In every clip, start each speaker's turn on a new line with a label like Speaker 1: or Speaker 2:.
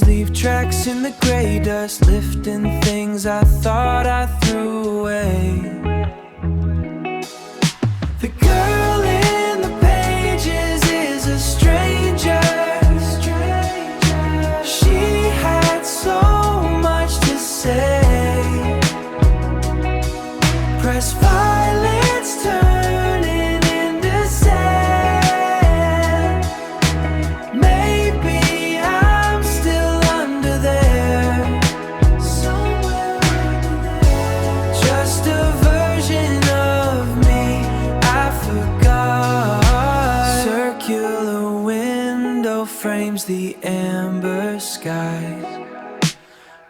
Speaker 1: leave tracks in the gray dust, lifting things I thought I threw away. The girl in the pages is a stranger. She had so much to say. Press violence turning into sand. Maybe I'm still under there, somewhere under there. Just a version of me I forgot. Circular window frames the amber skies.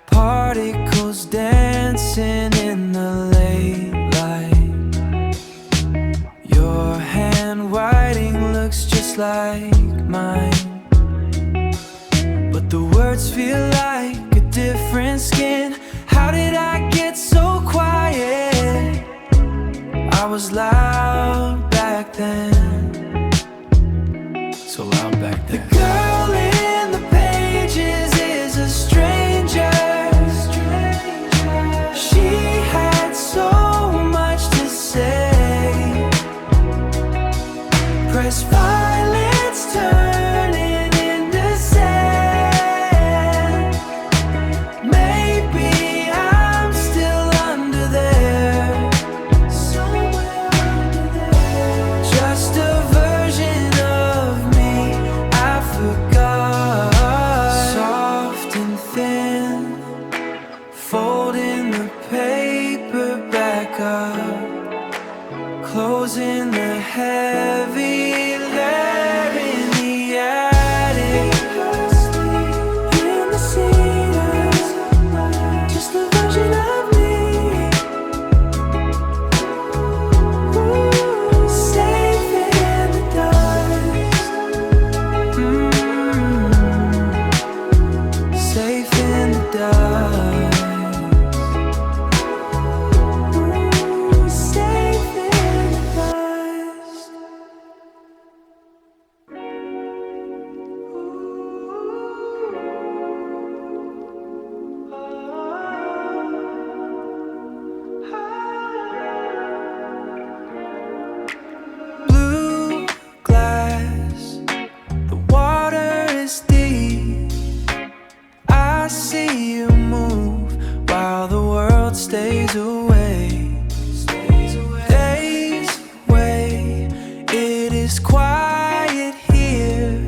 Speaker 1: Particles dancing in the late light. Your handwriting looks just like mine, but the words feel like a different skin. How did I get so quiet? I was loud back then, so loud back then. The girl in the pages is a stranger. She had so much to say. Press violence turning into sand. Maybe I'm still under there, somewhere under there. Just a version of me I forgot. Soft and thin, folding the paper back up, closing the heavy layer in the attic. In the cedars, just a version of me. Safe in the dust. Safe in the dust. Safe in the dust. Blue glass, the water is deep. I see you move while the world stays away. Days away, it is quiet here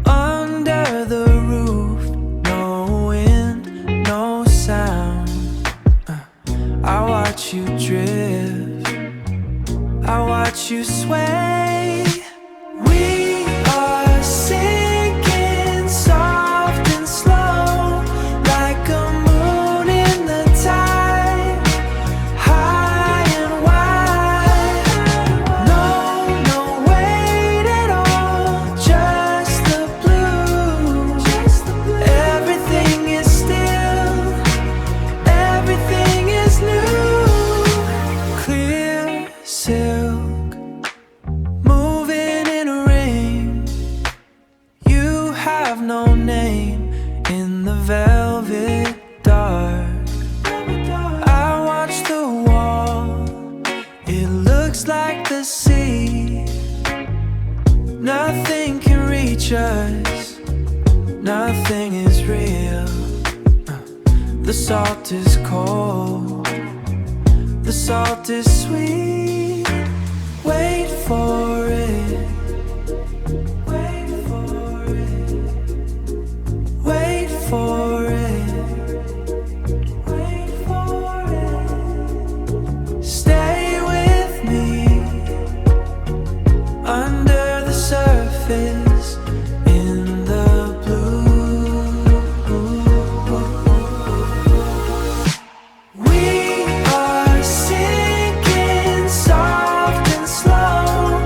Speaker 1: under the roof. No wind, no sound. I watch you drift, I watch you sway. We are sinking soft and slow, like a moon in the tide, high and wide. No, no wait at all, just the blue. Everything is still, everything is new. Clear silk, moving in a ring. You have no name in the velvet dark. I watch the wall, it looks like the sea. Nothing can reach us, nothing is real. The salt is cold, the salt is sweet. Wait for it, wait for it, wait for it, wait for it. Stay with me under the surface in the blue. We are sinking soft and slow,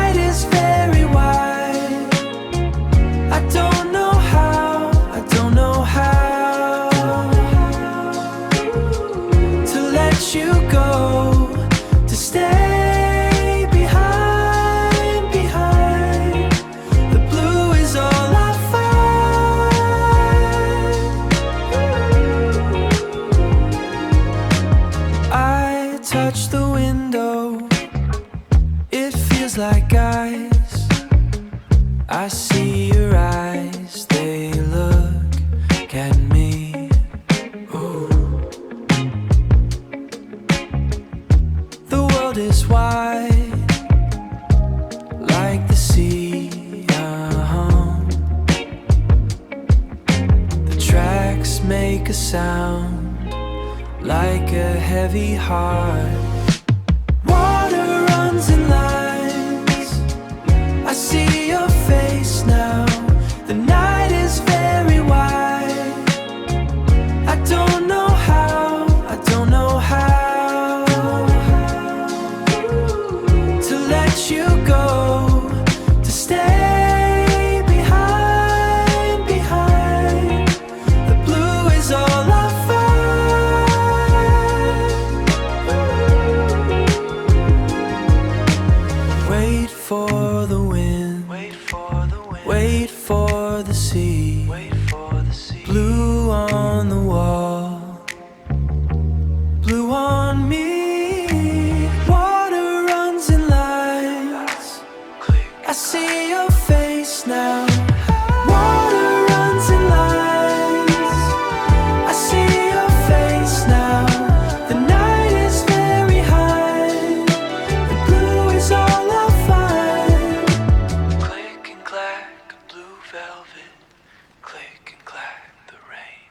Speaker 1: night is very wide. I don't know how, I don't know how to let you go, to stay behind, behind. The blue is all I find. I touch the window, it feels like ice. I see your eyes, they look at me. Ooh. The world is wide, like the sea. The tracks make a sound, like a heavy heart. Water runs in lines, I see your face now. The night is very wide. I don't know how, I don't know how to let you go, to stay behind, behind. The blue is all I find. Wait for the wind, wait for the wind, wait for the sea, wait for the sea. Blue on the wall, blue on me. Water runs in lines, I see your face now. Water runs in lines, I see your face now. The night is very high, the blue is all I find. Click and clack, a blue velvet, click and clack, the rain.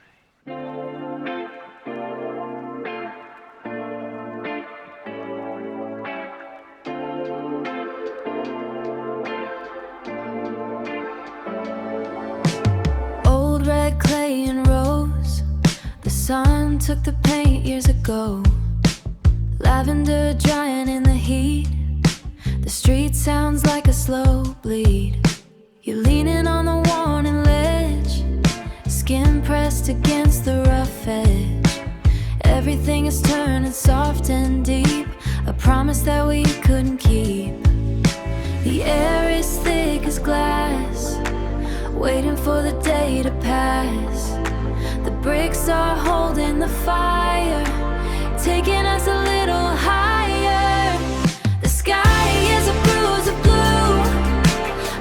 Speaker 2: Old red clay and rose, the sun took the paint years ago. Lavender drying in the heat, the street sounds like a slow bleed. You're leaning on the warning ledge, skin pressed against the rough edge. Everything is turning soft and deep, a promise that we couldn't keep. The air is thick as glass, waiting for the day to pass. The bricks are holding the fire, taking us a little higher. The sky is a bruise of blue,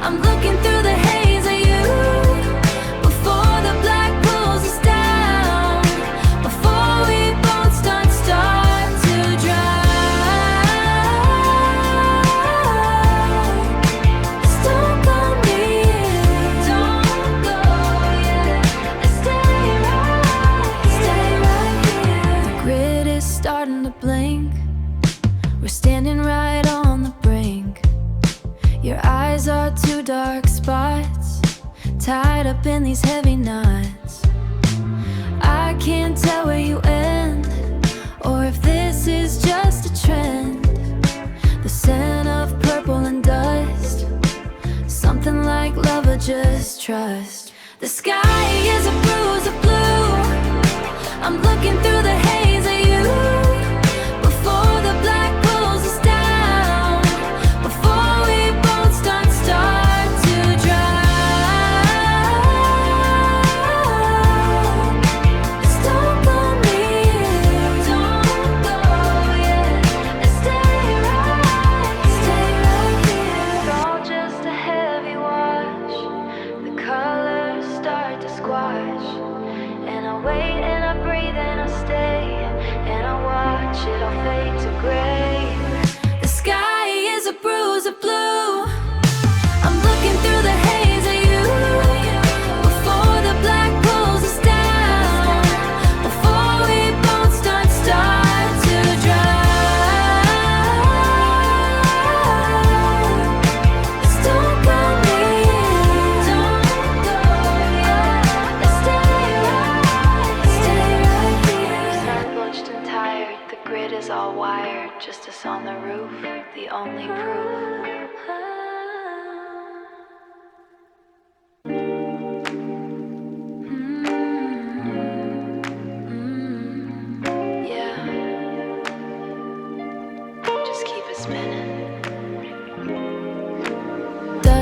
Speaker 2: I'm looking through the haze of you. Before the black pulls us down, before we both start to drown. Stuck on me, don't go yet. Stay right here. The grid is starting to blink, we're standing right on the brink. Your eyes are two dark spots, tied up in these heavy knots. I can't tell where you end, or if this is just a trend. The scent of purple and dust, something like love or just trust. The sky is a bruise of blue, I'm looking through the haze of you. Before the black pulls us down, before we both start to drown. Stuck on me, don't go yet. Stay right here. It's all just a heavy wash, the colors start to squash. And I wait and I breathe and I stay.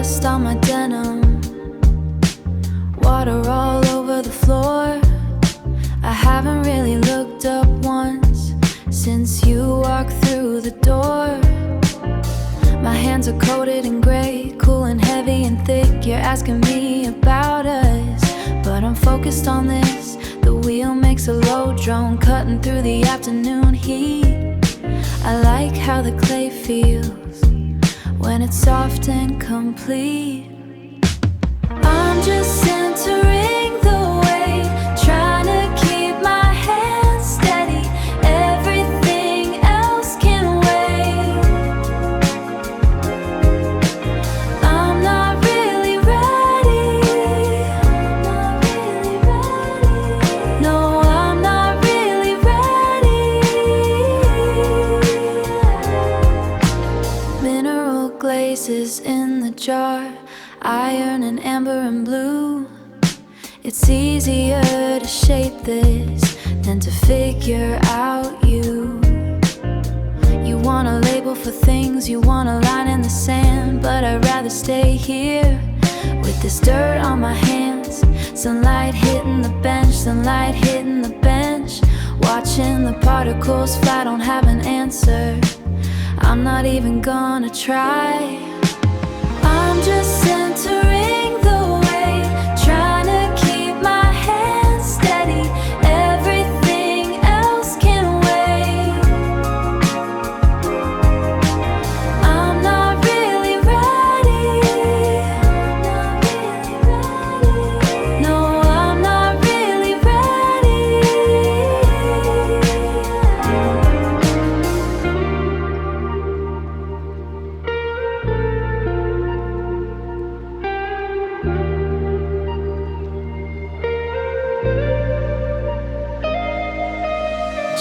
Speaker 2: dust on my denim, water all over the floor. I haven't really looked up once since you walked through the door. My hands are coated in gray, cool and heavy and thick. You're asking me about us, but I'm focused on this. The wheel makes a low drone cutting through the afternoon heat. I like how the clay feels when it's soft and complete. I'm just centering the weight, trying to keep my hands steady. Everything else can wait. I'm not really ready. No, I'm not really ready. Mineral glazes in the jar, iron and amber and blue. It's easier to shape this than to figure out you. You want a label for things, you want a line in the sand, but I'd rather stay here with this dirt on my hands. Sunlight hitting the bench, sunlight hitting the bench. Watching the particles fly, don't have an answer. I'm not even gonna try. I'm just centering the weight, trying to keep my hands steady. Everything else can wait. I'm not really ready. No, I'm not really ready.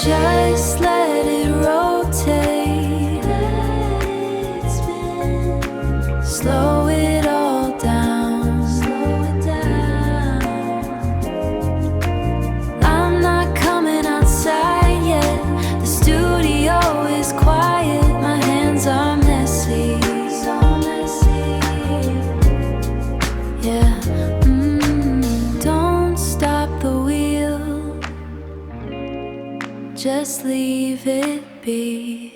Speaker 2: Just let it rotate. Slow it all down. I'm not coming outside yet. The studio is quiet. My hands are messy. Yeah. Don't stop the wheel. Just leave it be.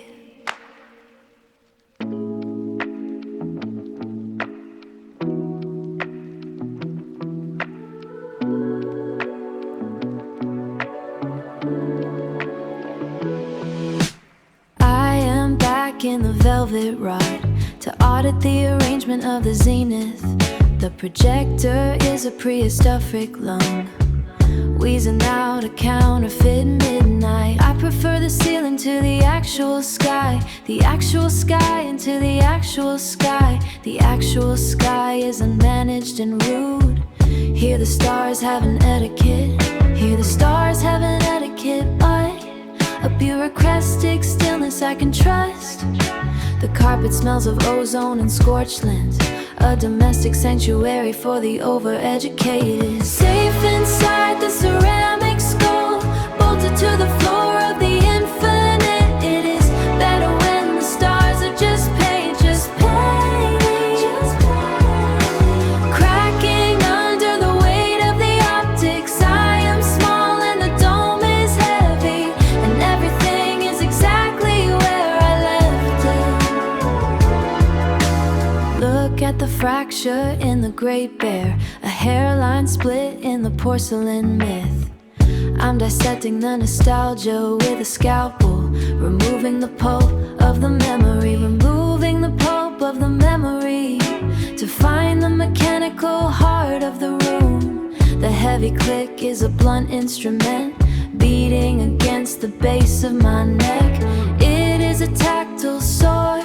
Speaker 2: I am back in the velvet rod to audit the arrangement of the zenith. The projector is a prehistoric lung, wheezing out a counterfeit midnight. I prefer the ceiling to the actual sky, the actual sky into the actual sky. The actual sky is unmanaged and rude. Here the stars have an etiquette, here the stars have an etiquette, but a bureaucratic stillness I can trust. The carpet smells of ozone and scorched lint, a domestic sanctuary for the overeducated. Safe inside the ceramic skull, bolted to the floor of the infinite. It is better when the stars are just paint, just paint. Cracking under the weight of the optics. I am small and the dome is heavy, and everything is exactly where I left it. Look at the fracture in the Great Bear, a hairline split in the porcelain myth. I'm dissecting the nostalgia with a scalpel, removing the pulp of the memory, removing the pulp of the memory, to find the mechanical heart of the room. The heavy click is a blunt instrument, beating against the base of my neck. It is a tactile sword,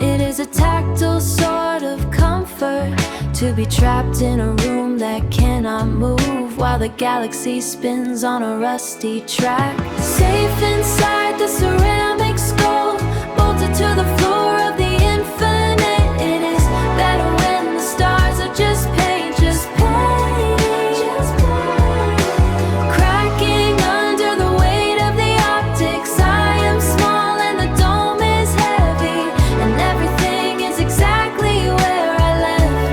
Speaker 2: it is a tactile sort of comfort, to be trapped in a room that cannot move while the galaxy spins on a rusty track. Safe inside the ceramic skull, bolted to the floor of the infinite. It is better when the stars are just paint, just paint. Cracking under the weight of the optics. I am small and the dome is heavy, and everything is exactly where I left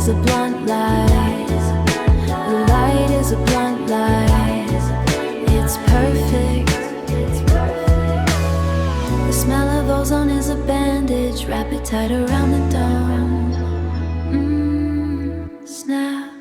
Speaker 2: is a blunt light. The light is a blunt light. It's perfect. The smell of ozone is a bandage. Wrap it tight around the dome. Snap.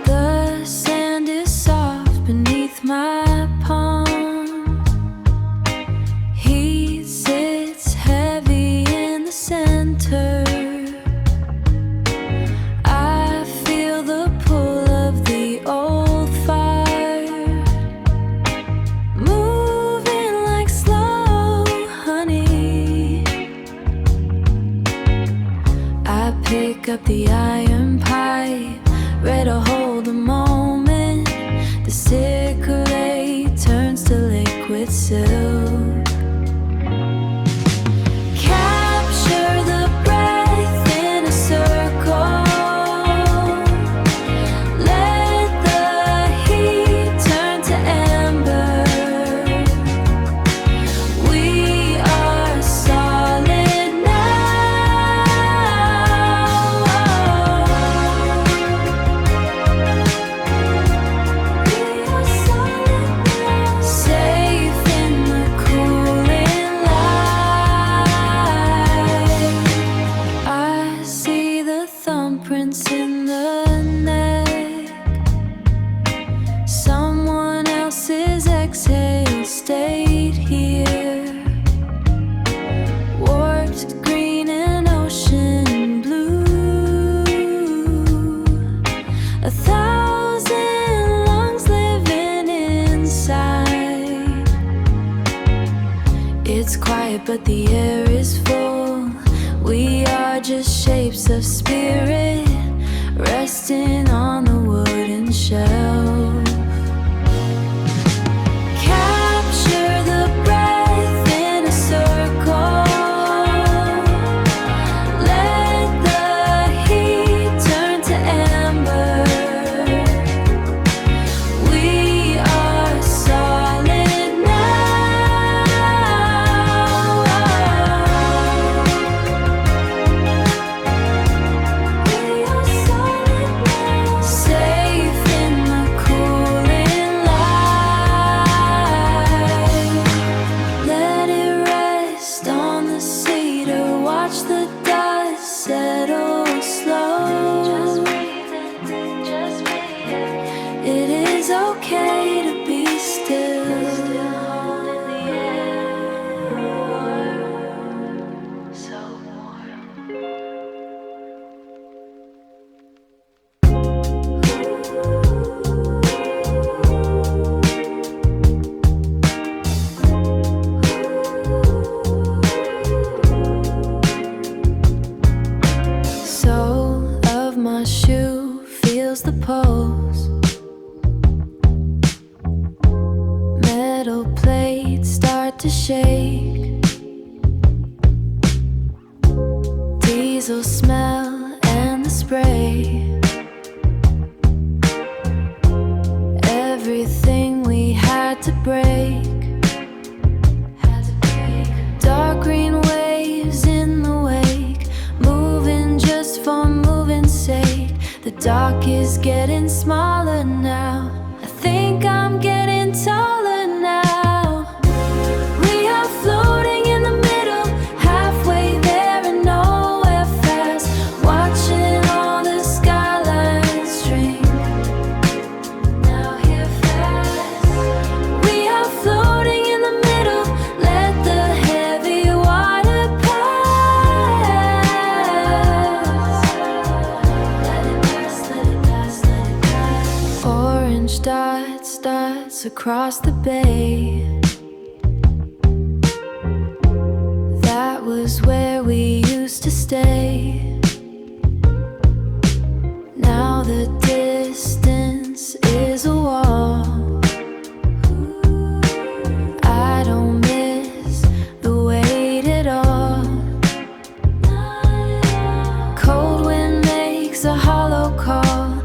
Speaker 2: The sand is soft beneath my palm. He sits heavy in the center. I feel the pull of the old fire, moving like slow honey. I pick up the iron pipe, ready to hold the moment. The cigarette turns to liquid silk. Capture the breath in a circle. Let the heat turn to amber. We are solid now. We are solid now. Safe in the cooling light. I see the thumbprints in the neck. Someone else's exhale stayed here. Warped green and ocean blue. 1,000 lungs living inside. It's quiet, but the air is full. We are just shapes of spirit resting on the wooden shelf. Capture the breath in a circle. Let the heat turn to amber. We are solid now. We are solid now. Safe in the cooling light. Let it rest on the cedar. Watch the dust settle slow. It is okay to be still. So warm. Sole of my shoe feels the pulse. Metal plates start to shake. Diesel smell and the spray. Everything we had to break. Dark green waves in the wake, moving just for moving's sake. The dark is getting smaller now. I think I'm getting taller now. We are floating in the middle, halfway there and nowhere fast. Watching all the skylines shrink, now here fast. We are floating in the middle, let the heavy water pass. Let it pass, let it pass, let it pass. Orange dots across the bay. That was where we used to stay. Now the distance is a wall. I don't miss the wait at all. Cold wind makes a hollow call.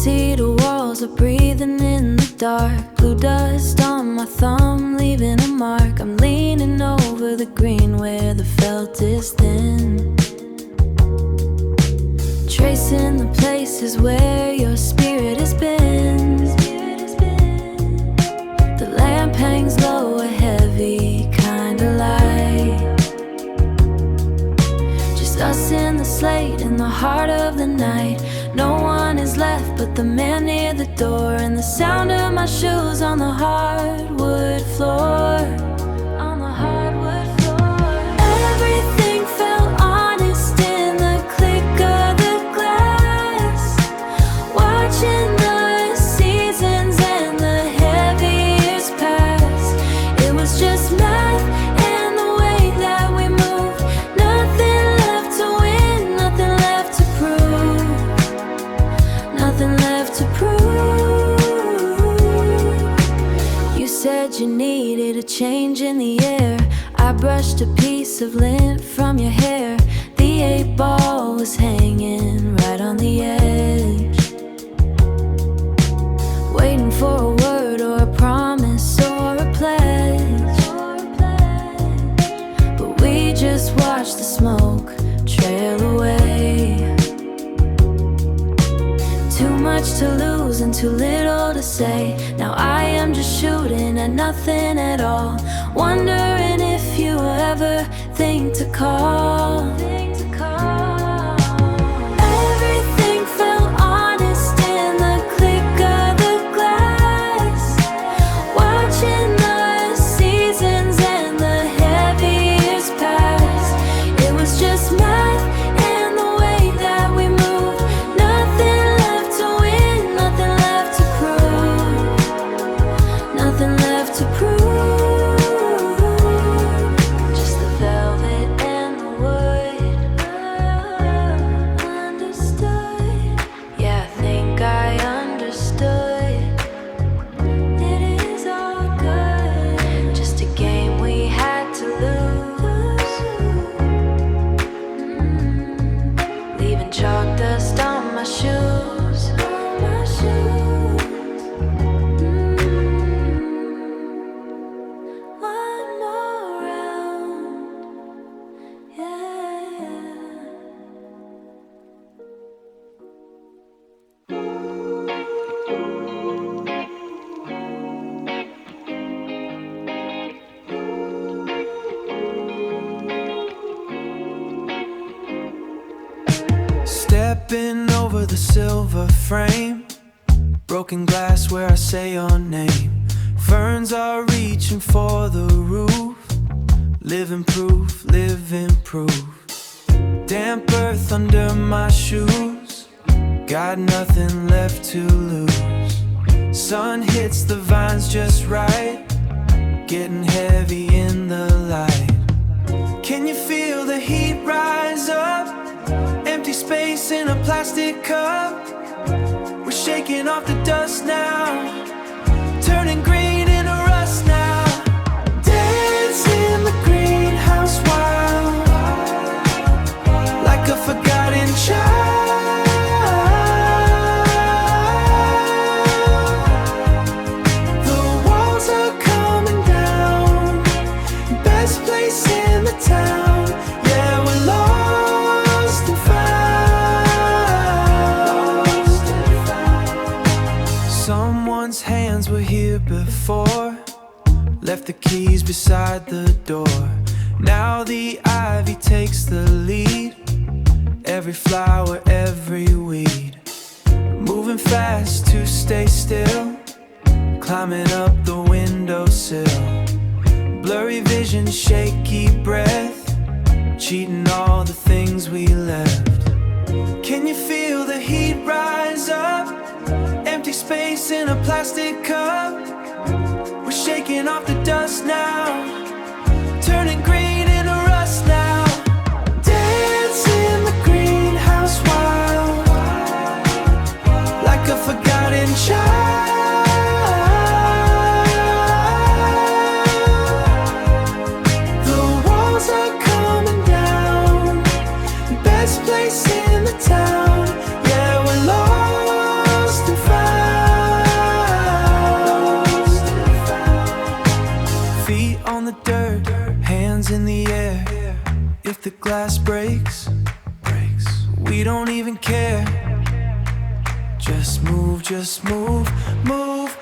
Speaker 2: cedar walls are breathing in the dark. Blue dust on my thumb, leaving a mark. I'm leaning over the green where the felt is thin, tracing the places where your spirit has been. The lamp hangs low, a heavy kind of light. Just us in the slate in the heart of the night. No one is left but the man near the door, and the sound of my shoes on the hardwood floor. On the hardwood floor. Everything felt honest in the click of the glass. Watching the seasons and the heavy years pass. It was just math and the way that we moved. Nothing left to win, nothing left to prove. Nothing left to prove. You said you needed a change in the air. I brushed a piece of lint from your hair. The 8-ball was hanging right on the edge, waiting for a word or a promise or a pledge. But we just watched the smoke trail away. Too much to lose and too little to say. Now I am just shooting at nothing at all, wondering if you ever think to call. Everything felt honest in the click of the glass. Watching the seasons and the heavy years pass. It was just math and the way that we moved. Nothing left to win, nothing left to prove. Nothing left to prove. Just the velvet and the wood. Understood. Yeah, I think I understood. It is all good. Just a game we had to lose. Leaving chalk dust on my shoes. On my shoes. One more round. Yeah.
Speaker 1: Stepping over the silver frame, broken glass where I say your name. Ferns are reaching for the roof, living proof, living proof. Damp earth under my shoes, got nothing left to lose. Sun hits the vines just right, getting heavy in the light. Can you feel the heat rise up? Empty space in a plastic cup. We're shaking off the dust now, turning green into rust now. Dance in the greenhouse wild, like a forgotten child. The walls are coming down, best place in the town. Yeah, we're lost and found. Someone's hands were here before, left the keys beside the door. Now the ivy takes the lead, every flower, every weed. Moving fast to stay still, climbing up the windowsill. Blurry vision, shaky breath, cheating all the things we left. Can you feel the heat rise up? Empty space in a plastic cup. We're shaking off the dust now, turning green into rust now. Dance in the greenhouse wild, like a forgotten child. The walls are coming down, best place in the town. Yeah, we're lost and Just move, just move, move.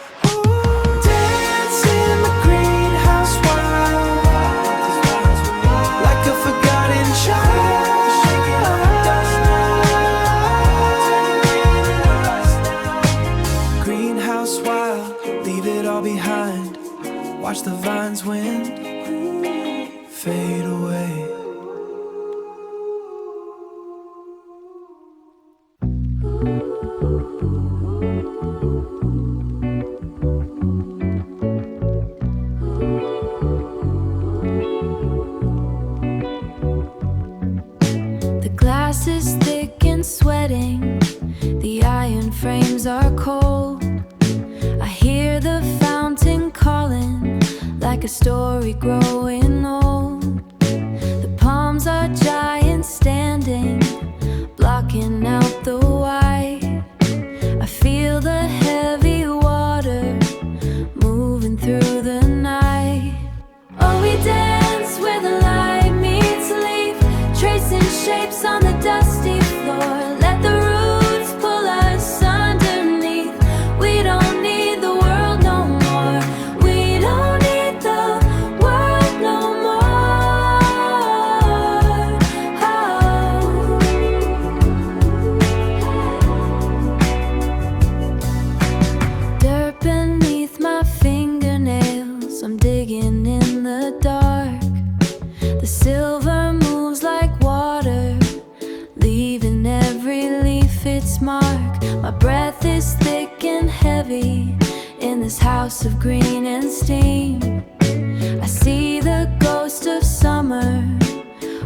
Speaker 1: Dance in the greenhouse wild, like a forgotten child. Greenhouse wild, leave it all behind. Watch the vines wind fade away.
Speaker 2: The glass is thick and sweating, the iron frames are cold. I hear the fountain calling, like a story growing old. The palms are giants standing, blocking out the white. I feel the heavy water moving through the night. Oh, we dance where the light meets leaf, tracing shapes on the dusty floor. Let the roots pull us underneath. We don't need the world no more. We don't need the world no more. Oh. Dirt beneath my fingernails, I'm digging in the dark. The silver moves like water, leaving every leaf its mark. My breath is thick and heavy in this house of green and steam. I see the ghost of summer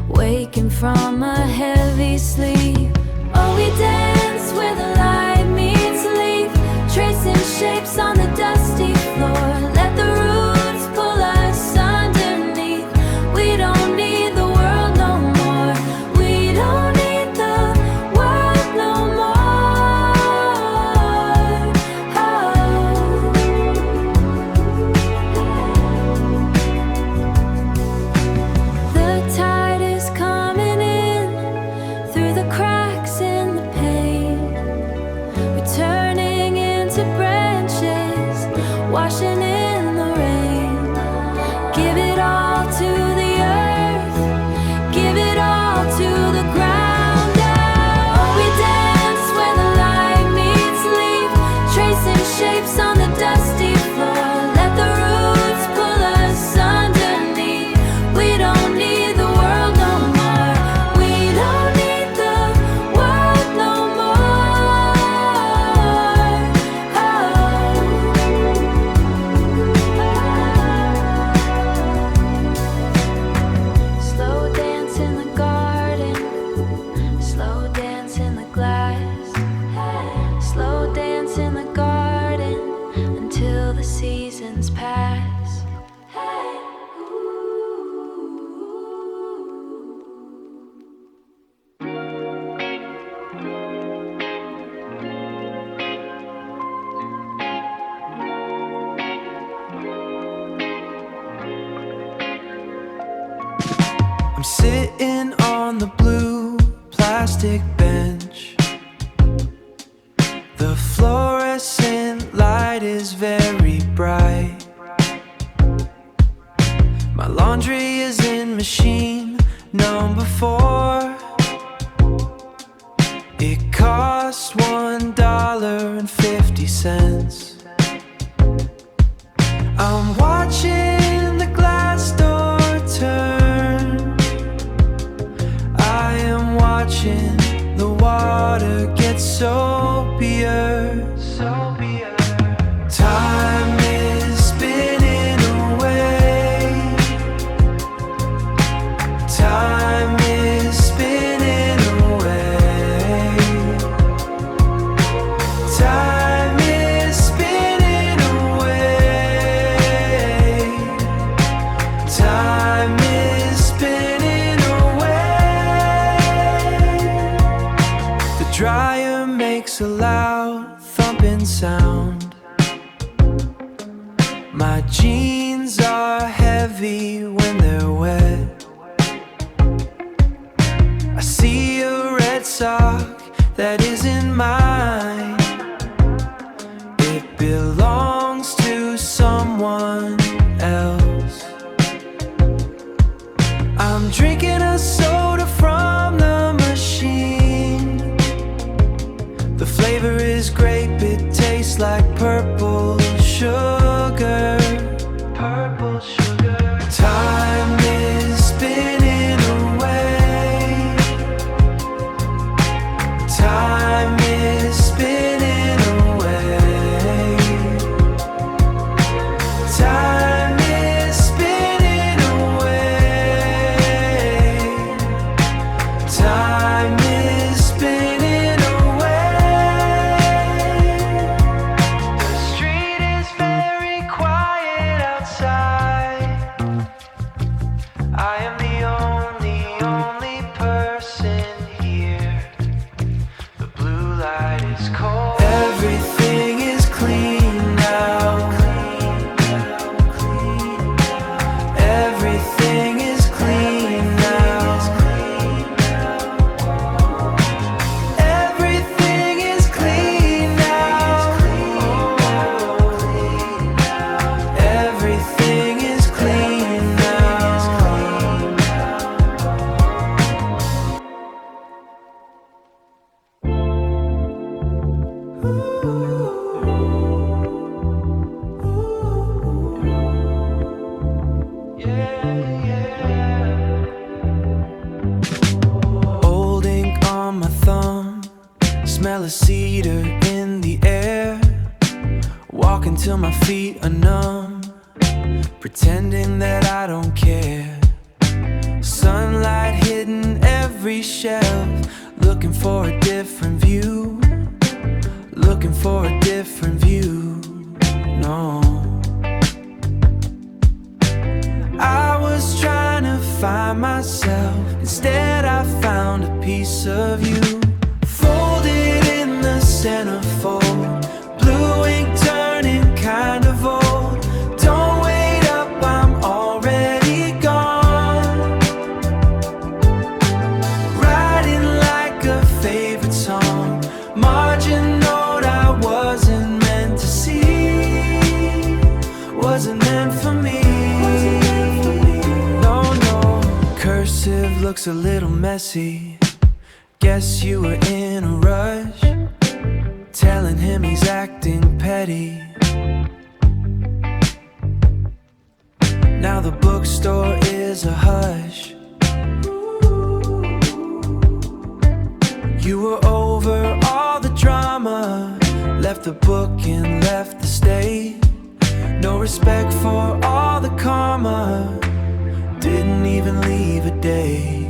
Speaker 2: waking from a heavy sleep. Oh, we dance where the light meets leaf, tracing shapes on the dusty floor. Let the roots pull us underneath. We don't need the world no more. We don't need the world no more. Oh. The tide is coming in through the cracks in the paint. We're turning into branches, washing in the rain. Give it all to the earth, give it all to the ground. Oh, we dance where the light meets leaf, tracing shapes on the dusty floor. Let the roots pull us underneath. We don't need the world no more. We don't need the world no more. Oh. Slow dance in the garden, slow dance in the glass. Slow dance in the garden until the seasons pass.
Speaker 1: I'm sitting on the blue plastic bench. The fluorescent light is very bright. My laundry is in machine number 4. It costs $1.50. I'm watching the glass door turn. I am watching the water get soapier. Time is spinning away. Time is spinning away. Time is spinning away. Time is spinning away. The dryer makes a loud thumping sound. My jeans are heavy when they're wet. I see a red sock that isn't mine. flavor is grape, it tastes like purple sugar. Purple sugar. Time is spinning away. Time is spinning away. Time is spinning away. Time is spinning away. The street is very quiet outside. I am the only person here. The blue light is cold. Everything is clean now. Everything is clean now. Everything is clean now. Everything is clean now. Old ink on my thumb, smell of cedar in the air. Walking till my feet are numb, pretending that I don't care. Sunlight hitting every shelf, looking for a different view. Looking for a different view. No, I was trying to find myself. Instead I found a piece of you, folded in the centerfold. Blue ink turning kind of old. Don't wait up, I'm already gone. Writing like a favorite song. Margin note I wasn't meant to see. Wasn't meant for me. No, cursive looks a little messy. Guess you were in a rush, telling him he's acting petty. Now the bookstore is a hush. You were over all the drama, left the book and left the stage. No respect for all the karma, didn't even leave a day.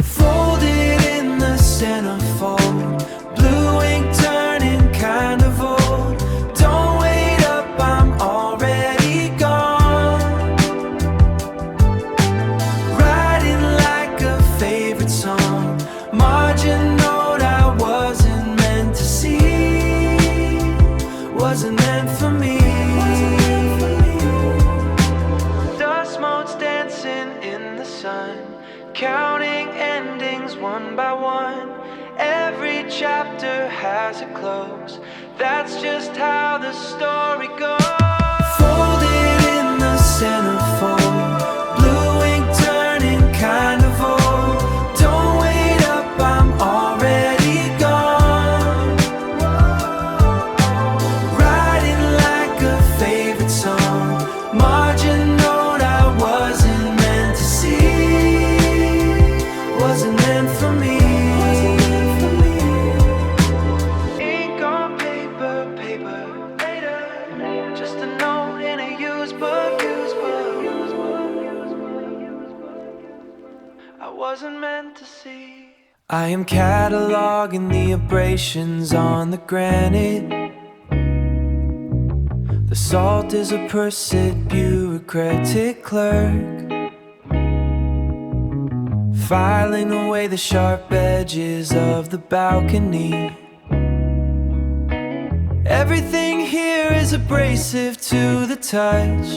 Speaker 1: Folded in the centerfold, blue ink turning kind of old. Don't wait up, I'm already gone. Writing like a favorite song. Margin note I wasn't meant to see. Wasn't meant for me. Dust motes dancing in the sun, counting endings one by one. Every chapter has a close. That's just how the story goes. Folded in the centerfold, blue ink turning kind of old. Don't wait up, I'm already gone. Writing like a favorite song. Margin note I wasn't meant to see. Wasn't meant for me. Ink on paper, paper later. Just a note in a used book, used book. I wasn't meant to see. I am cataloging the abrasions on the granite. The salt is a pursed bureaucratic clerk, filing away the sharp edges of the balcony. Everything here is abrasive to the touch,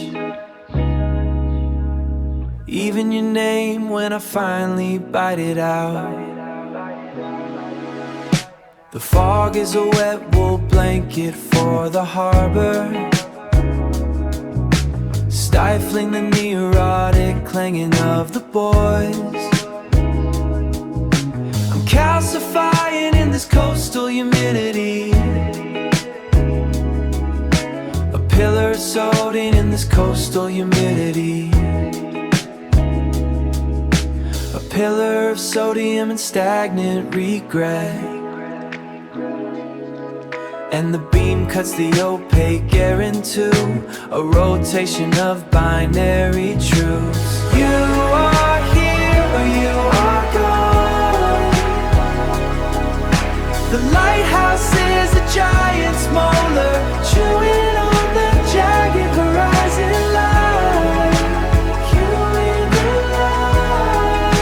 Speaker 1: even your name when I finally bite it out. The fog is a wet wool blanket for the harbor, stifling the neurotic clanging of the boys. I'm calcifying in the this coastal humidity. A pillar of sodium in this coastal humidity. A pillar of sodium and stagnant regret. And the beam cuts the opaque air into a rotation of binary truths. You are here or you are gone. The lighthouse is a giant smolar, chewing on the jagged horizon line. You in the light.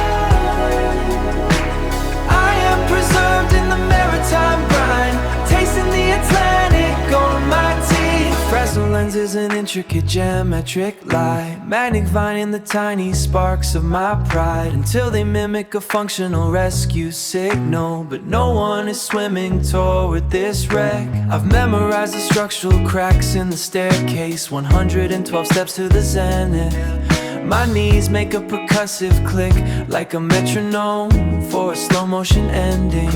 Speaker 1: I am preserved in the maritime brine, tasting the Atlantic on my teeth. Fresnel lenses an intricate geometric lie, magnifying the tiny sparks of my pride until they mimic a functional rescue signal. But no one is swimming toward this wreck. I've memorized the structural cracks in the staircase, 112 steps to the zenith. My knees make a percussive click like a metronome for a slow motion ending.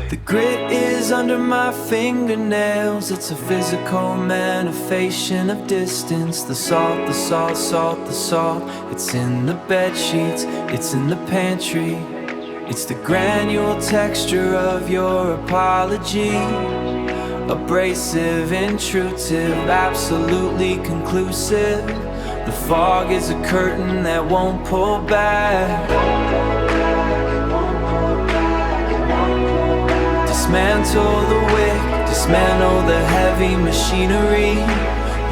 Speaker 1: The grit is under my fingernails. It's a physical manifestation of distance. The salt, the salt, salt, the salt. It's in the bed sheets, it's in the pantry. It's the granule texture of your apology. Abrasive, intrusive, absolutely conclusive. The fog is a curtain that won't pull back. Dismantle the wick, dismantle the heavy machinery.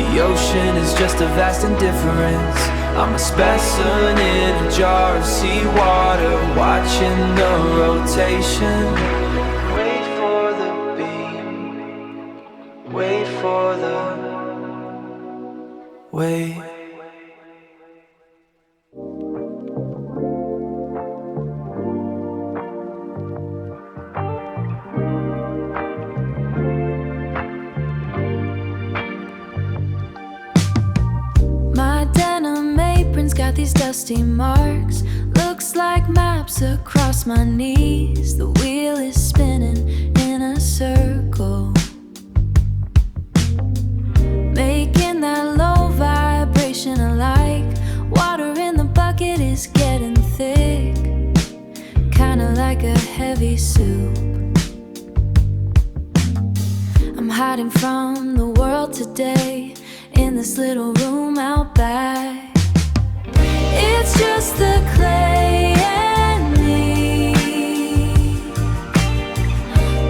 Speaker 1: The ocean is just a vast indifference. I'm a specimen in a jar of seawater, watching the rotation. Wait for the beam, wait for the wait.
Speaker 2: Got these dusty marks, looks like maps across my knees. The wheel is spinning in a circle, making that low vibration alike. Water in the bucket is getting thick, kinda like a heavy soup. I'm hiding from the world today in this little room out back. It's just the clay and me,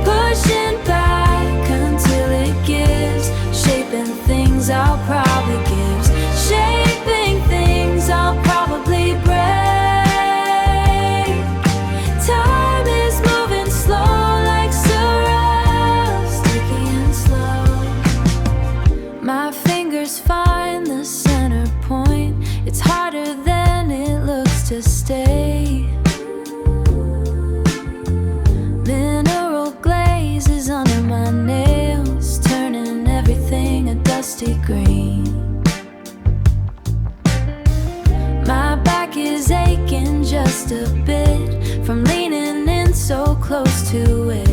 Speaker 2: pushing back until it gives, shaping things I'll probably give, shaping things I'll probably break. Time is moving slow like surround, sticky and slow. My fingers find the center point. It's harder than it looks to stay. Mineral glaze is under my nails, turning everything a dusty green. My back is aching just a bit from leaning in so close to it.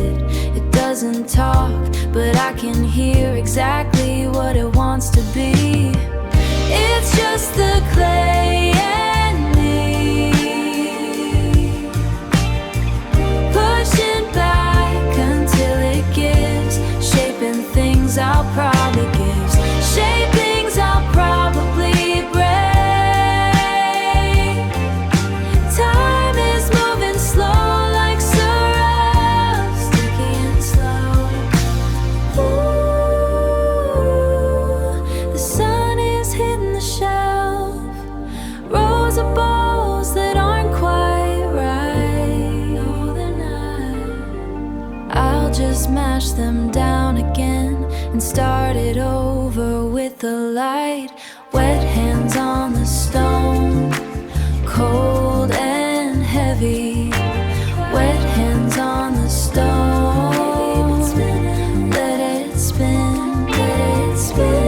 Speaker 2: It doesn't talk, but I can hear exactly what it wants to be. It's just the clay and me, pushing back until it gives, shaping things I'll probably give, shapings I'll probably break. Time is moving slow like surround, sticky and slow. Ooh, the sun is hitting the shelf, rows of balls that aren't quite right. No, they're not. I'll just mash them down again and start it over with the light. Wet hands on the stone, cold and heavy. Wet hands on the stone, let it spin, let it spin.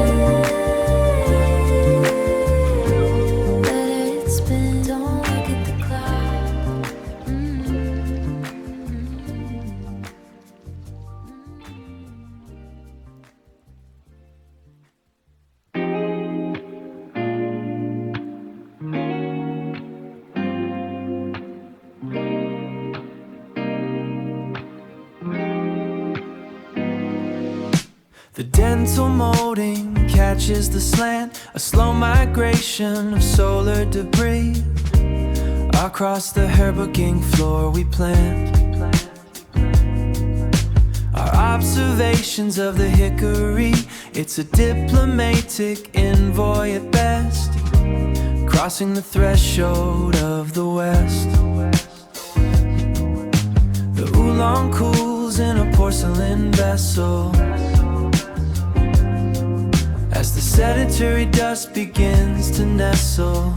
Speaker 1: The dental molding catches the slant, a slow migration of solar debris. Across the herb-booking floor we plant our observations of the hickory. It's a diplomatic envoy at best, crossing the threshold of the West. The oolong cools in a porcelain vessel as the sedentary dust begins to nestle.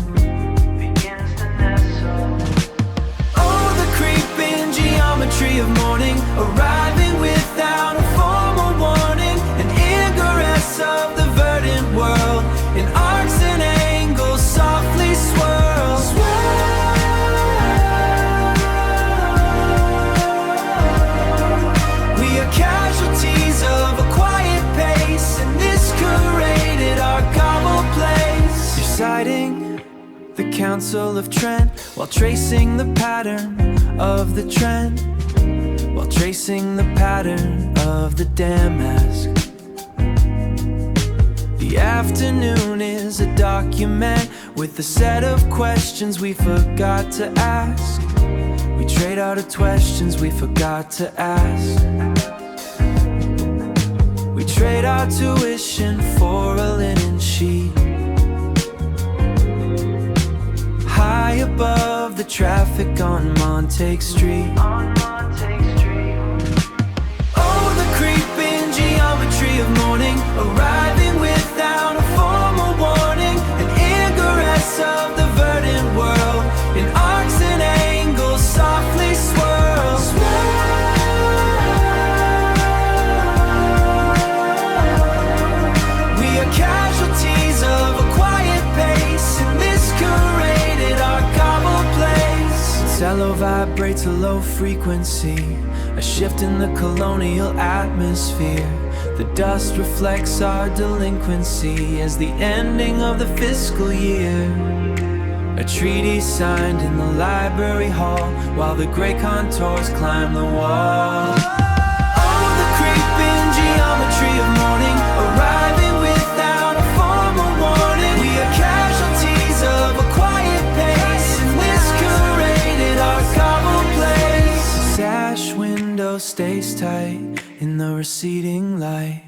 Speaker 1: Oh, the creeping geometry of morning, arriving without a formal warning, an ingress of the verdant world, in arcs and angles softly swirl. We are casualties of a quiet pace in this curated archival place. Reciting the Council of Trent while tracing the pattern of the trend, while tracing the pattern of the damask. The afternoon is a document with a set of questions we forgot to ask. We trade out of questions we forgot to ask. We trade our tuition for a linen sheet. High above the traffic on Montague Street. Oh, the creeping geometry of morning, arriving without a formal warning, an ingress of the verdant world, in arcs and angles softly swirl. We are casualties of a quiet pace in this curated archival place. Cello vibrates a low frequency, a shift in the colonial atmosphere. The dust reflects our delinquency as the ending of the fiscal year. A treaty signed in the library hall while the gray contours climb the wall. Oh, the creeping geometry of morning, arriving without a formal warning. We are casualties of a quiet pace in this curated archival place. Sash window stays tight in the receding light.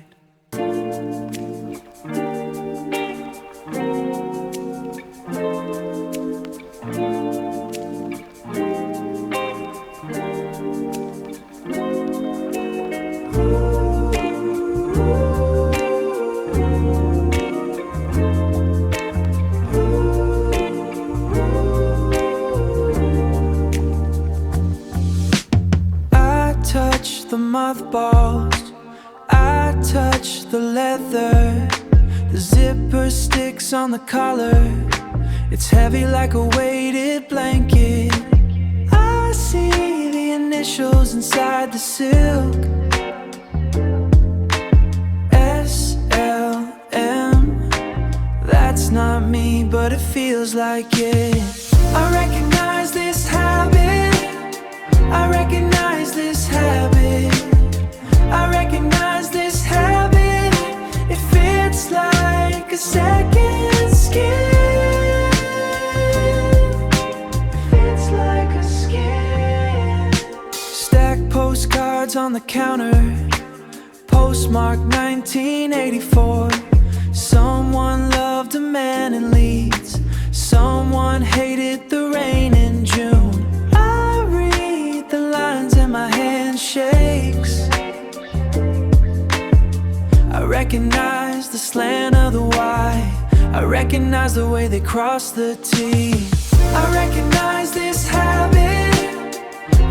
Speaker 1: The mothballs, I touch the leather. The zipper sticks on the collar. It's heavy like a weighted blanket. I see the initials inside the silk. SLM. That's not me, but it feels like it. I recognize this habit. I recognize this habit. I recognize this habit. It fits like a second skin. Fits like a skin. Stack postcards on the counter. Postmark 1984. Someone loved a man in Leeds. Someone hated the rain in June. The lines and my hand shakes. I recognize the slant of the Y. I recognize the way they cross the T. I recognize this habit.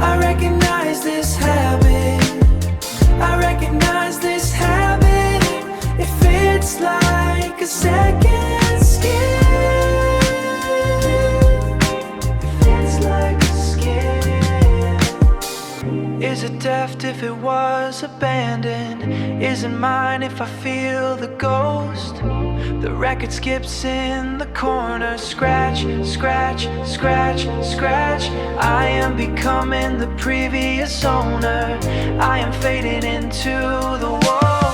Speaker 1: I recognize this habit. I recognize this habit. It fits like a second skin. Fits like a skin. Is it deft if it was abandoned? Is it mine if I feel the ghost? The record skips in the corner. Scratch, scratch, scratch, scratch. I am becoming the previous owner. I am fading into the wall.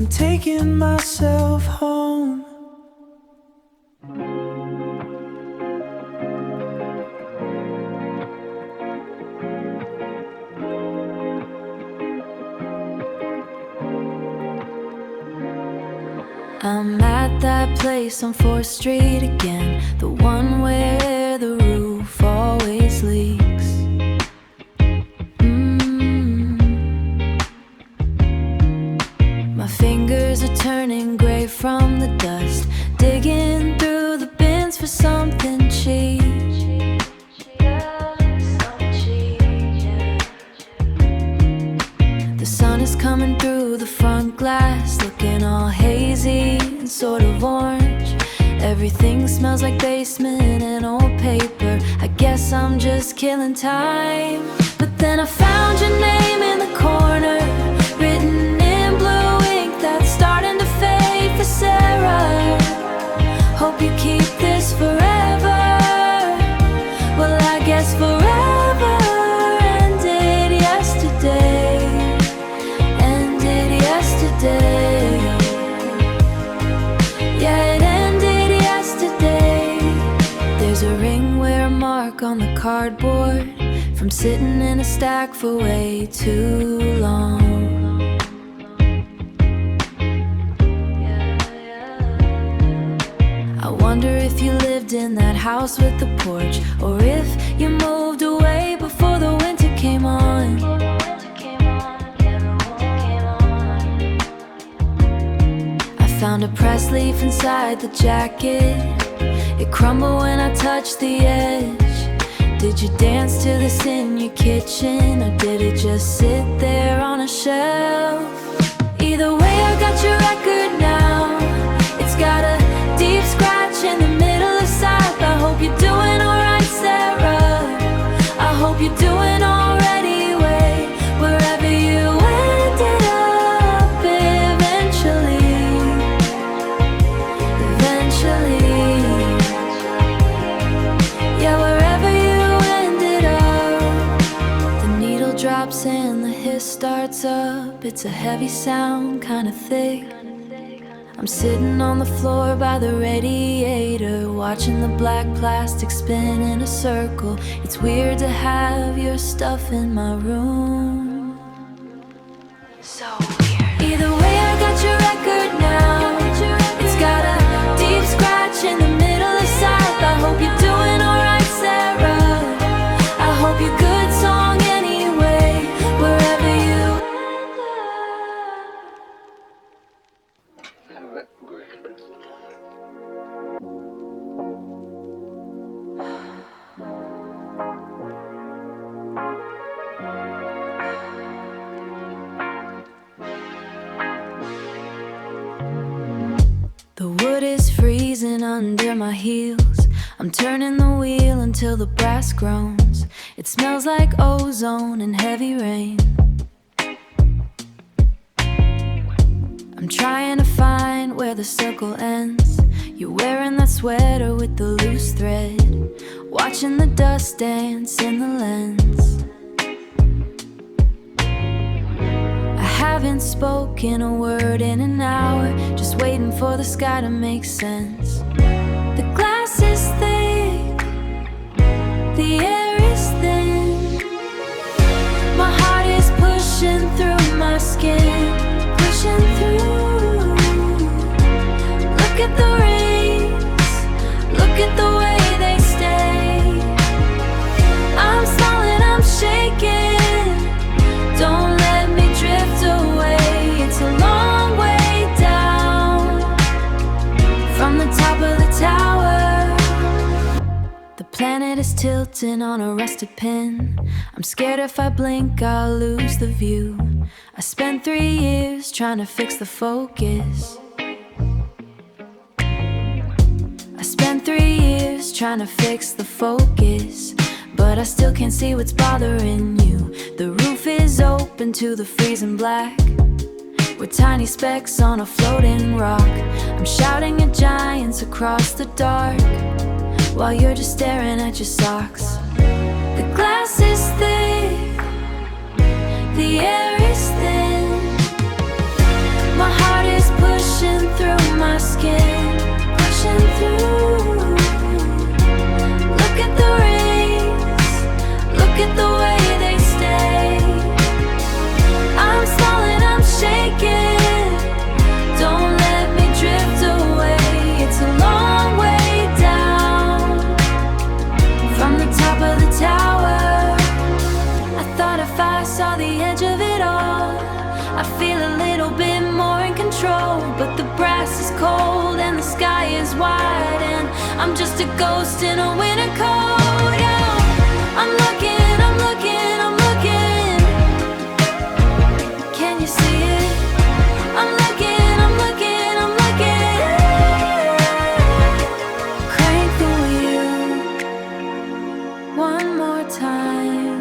Speaker 1: I'm taking myself home.
Speaker 2: I'm at that place on 4th Street again, the one where the roof always leaks. My fingers are turning gray from the dust, digging through the bins for something cheap. The sun is coming through the front glass, looking all hazy and sort of orange. Everything smells like basement and old paper. I guess I'm just killing time. But then I found your name in the corner, written in blue ink that's starting to fade for Sarah. Hope you keep this forever. Well, I guess forever ended yesterday. Ended yesterday. Yeah, it ended yesterday. There's a ring wear mark on the cardboard from sitting in a stack for way too long. I wonder if you lived in that house with the porch, or if you moved away before the winter came on. I found a pressed leaf inside the jacket. It crumbled when I touched the edge. Did you dance to this in your kitchen, or did it just sit there on a shelf? Either way, I got your record now. It's got a deep scratch in the middle of side. I hope you're doing alright, Sarah. I hope you're doing alright anyway, wherever you ended up eventually. Eventually. Yeah, wherever you ended up. The needle drops and the hiss starts up. It's a heavy sound, kinda thick. I'm sitting on the floor by the radiator, watching the black plastic spin in a circle. It's weird to have your stuff in my room. So weird. Either way, I got your record now. It's got a deep scratch in the middle of side. I hope you're doing alright, Sarah. I hope you're good song anyway, wherever you. The wood is freezing under my heels. I'm turning the wheel until the brass groans. It smells like ozone and heavy rain. I'm trying to find where the circle ends. You're wearing that sweater with the loose thread, watching the dust dance in the lens. I haven't spoken a word in an hour, just waiting for the sky to make sense. The glass is thick, the air is thin. My heart is pushing through my skin, pushing through. Look at the rays, look at the way they stay. I'm stalling, I'm shaking. Don't let me drift away. It's a long way down from the top of the tower. The planet is tilting on a rusted pin. I'm scared if I blink I'll lose the view. I spent 3 years trying to fix the focus. I spent 3 years trying to fix the focus, but I still can't see what's bothering you. The roof is open to the freezing black. We're tiny specks on a floating rock. I'm shouting at giants across the dark, while you're just staring at your socks. The glass is thick, the air is thin. My heart is cold and the sky is wide, and I'm just a ghost in a winter coat. Yeah, I'm looking, I'm looking, I'm looking. Can you see it? I'm looking, I'm looking, I'm looking. Crank the wheel one more time.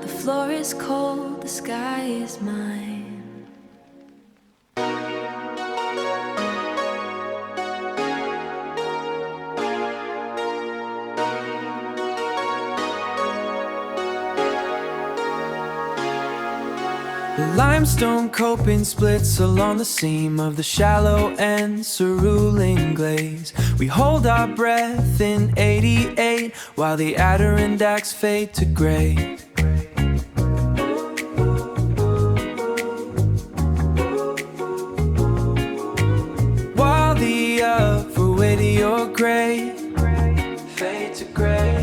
Speaker 2: The floor is cold, the sky is mine.
Speaker 1: The limestone coping splits along the seam of the shallow and cerulean glaze. We hold our breath in 88 while the Adirondacks fade to gray. While the upper way to your grave fade to gray.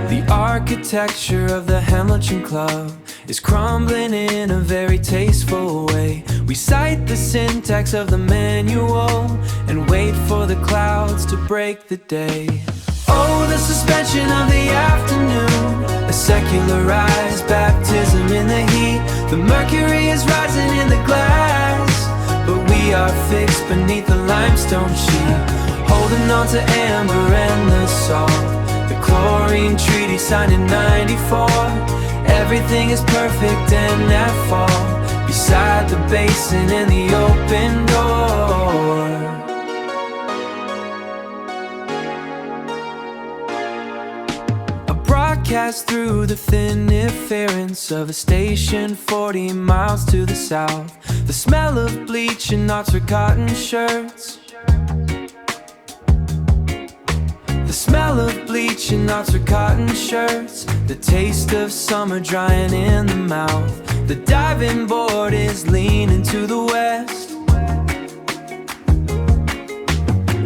Speaker 1: The architecture of the Hamilton Club is crumbling in a very tasteful way. We cite the syntax of the manual and wait for the clouds to break the day. Oh, the suspension of the afternoon, a secularized baptism in the heat. The mercury is rising in the glass, but we are fixed beneath the limestone sheet, holding on to amber and the salt. The chlorine treaty signed in 94. Everything is perfect and at fall, beside the basin and the open door. A broadcast through the thin interference of a station 40 miles to the south. The smell of bleach and Oxford cotton shirts. The smell of bleach and Oxford cotton shirts. The taste of summer drying in the mouth. The diving board is leaning to the west.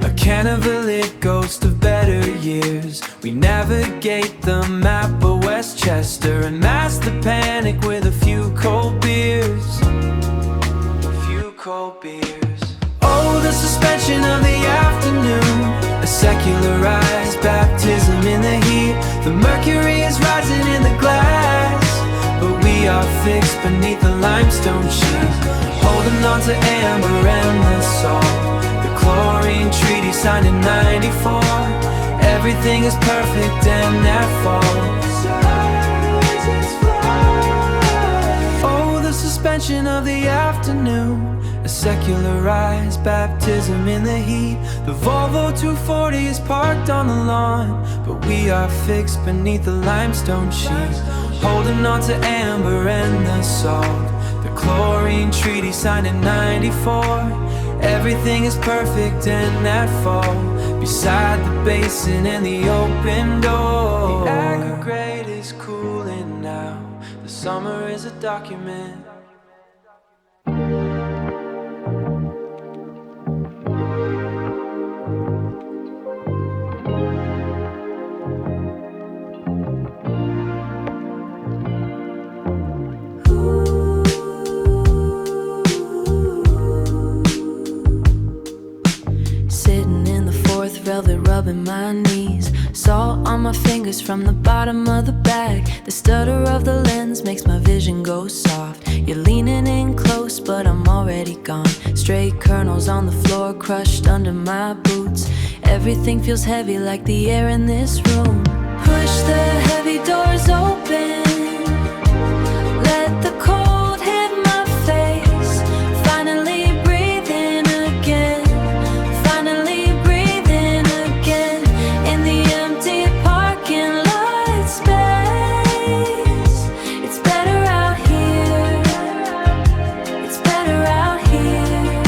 Speaker 1: A cannibalic ghost of better years. We navigate the map of Westchester and mask the panic with a few cold beers. A few cold beers. Oh, the suspension of the afternoon, a secularized baptism in the heat. The mercury is rising in the glass, but we are fixed beneath the limestone sheet, holding on to amber and the salt. The chlorine treaty signed in 94. Everything is perfect and at fall. Oh, the suspension of the afternoon, a secularized baptism in the heat. The Volvo 240 is parked on the lawn, but we are fixed beneath the limestone sheet, holding on to amber and the salt. The chlorine treaty signed in 94. Everything is perfect and at fall, beside the basin and the open door. The aggregate is cooling now. The summer is a document.
Speaker 2: Velvet rubbing my knees, salt on my fingers from the bottom of the bag. The stutter of the lens makes my vision go soft. You're leaning in close, but I'm already gone. Stray kernels on the floor, crushed under my boots. Everything feels heavy like the air in this room. Push the heavy doors open, let the cold hit my face. Finally breathing again, finally breathing again. In the empty parking lot space, it's better out here, it's better out here.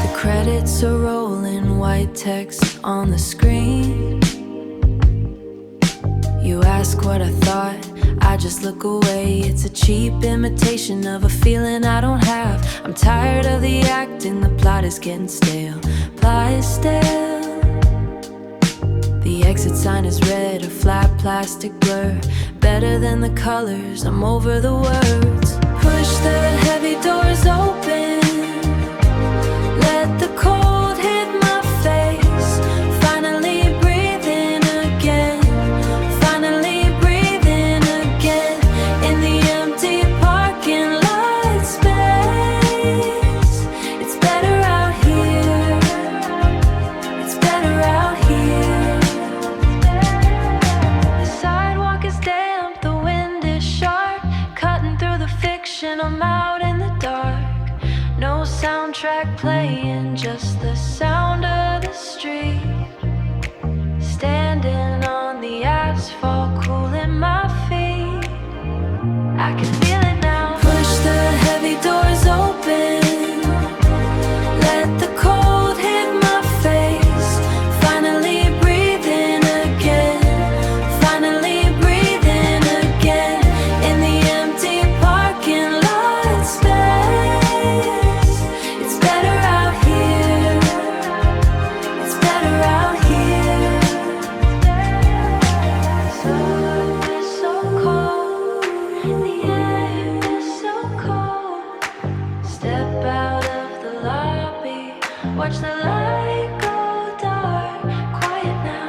Speaker 2: The credits are rolling, white text on the screen. You ask what I thought, I just look away. It's a cheap imitation of a feeling I don't have. I'm tired of the acting, the plot is getting stale. Plot is stale. The exit sign is red, a flat plastic blur. Better than the colors, I'm over the words. Push the heavy wishing I'm out in the dark. No soundtrack playing, just the sound of the street. Standing on the asphalt, cooling my feet. I can feel it now. Push the heavy doors open. Let the cold hit my face. Finally breathing again. Finally breathing again. In the empty parking lot space. It's better out here. It's better out here. So it's so cold. The air is so cold. Step out of the lobby. Watch the light go dark. Quiet now.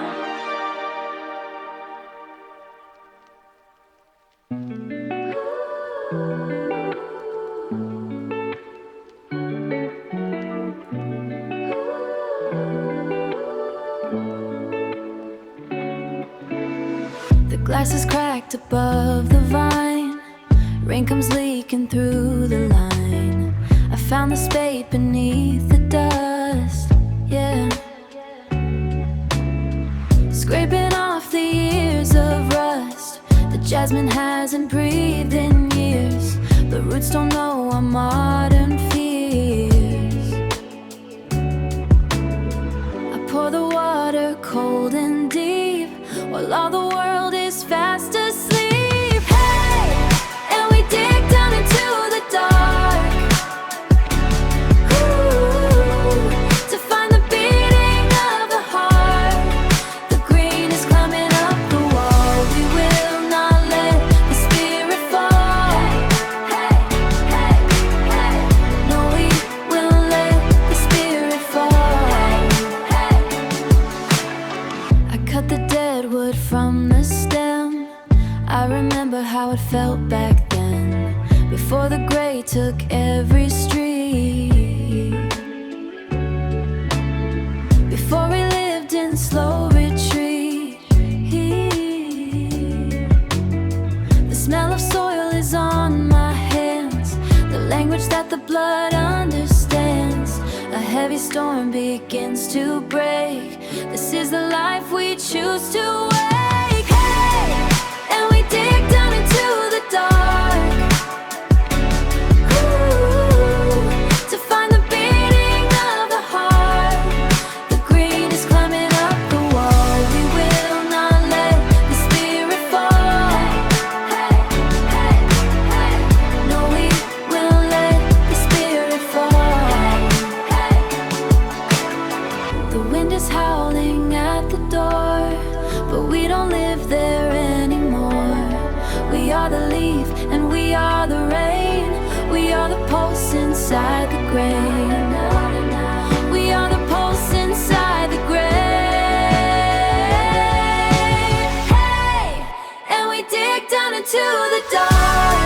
Speaker 2: The glass is cracked above the vine. Rain comes leaking through the line. I found the spade beneath the dust. Yeah. Scraping off the years of rust. The jasmine hasn't breathed in years. The roots don't know our modern fears. I pour the water cold and deep while all the world is fast asleep. Hey, and we dig down into the dark. Ooh, to find the beating of the heart. The green is climbing up the wall. We will not let the spirit fall. Hey, hey, hey. No, we will let the spirit fall. Hey. I cut the dead wood from the stem. I remember how it felt back then, before the gray took every street. Before we lived in slow retreat. The smell of soil is on my hands, the language that the blood understands. A heavy storm begins to break. This is the life we choose to wake. Hey, and we dig down into the dark. Ooh, to find the beating of the heart. The green is climbing up the wall. We will not let the spirit fall. Hey, hey, hey. No, we will let the spirit fall. Hey. The wind is howling at the door, but we don't live there anymore. We are the leaf and we are the rain. We are the pulse inside the grain. We are the pulse inside the grain. Hey, and we dig down into the dark.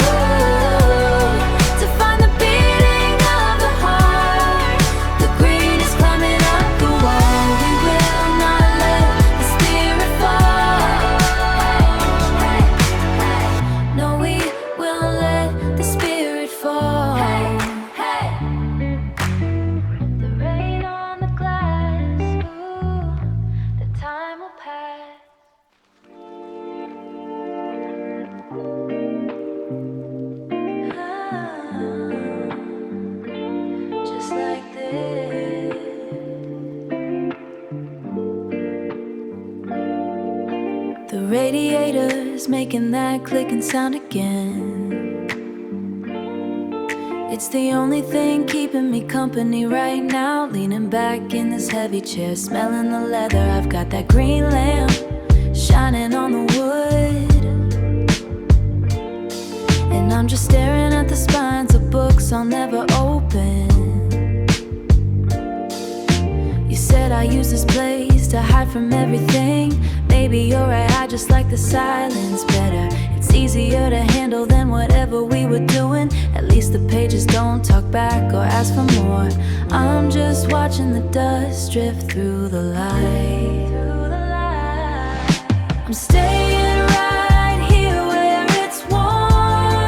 Speaker 2: Ooh, to find the beating of the heart. The green is climbing up the wall. We will not let the spirit fall. Hey, hey, hey. No, we will let the spirit fall. Hey, hey. The rain on the glass. Ooh, the time will pass. Just like this. The radiator's making that clicking sound again. It's the only thing keeping me company right now. Leaning back in this heavy chair, smelling the leather. I've got that green lamp shining on the wood, and I'm just staring at the spines of books I'll never open. You said I use this place to hide from everything. Maybe you're right, I just like the silence better. It's easier to handle than whatever we were doing. At least the pages don't talk back or ask for more. I'm just watching the dust drift through the light. I'm staying right here where it's warm.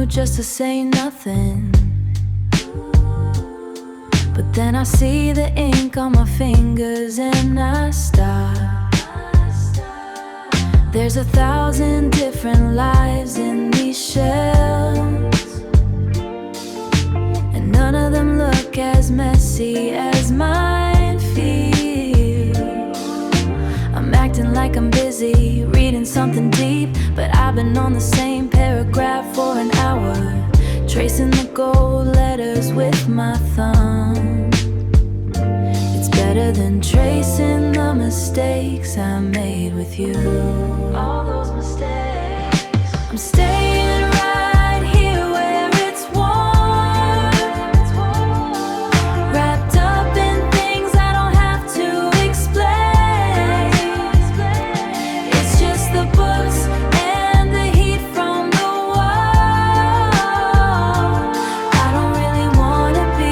Speaker 2: mood just to say nothing. But then I see the ink on my fingers and I stop. There's 1,000 different lives in these shells, and none of them look as messy as mine feel. I'm acting like I'm busy reading something deep, but I've been on the same paragraph for an hour, tracing the gold letters with my thumb. It's better than tracing the mistakes I made with you. All those mistakes. I'm staying right here where it's warm, wrapped up in things I don't have to explain. It's just the books and the heat from the wall. I don't really wanna be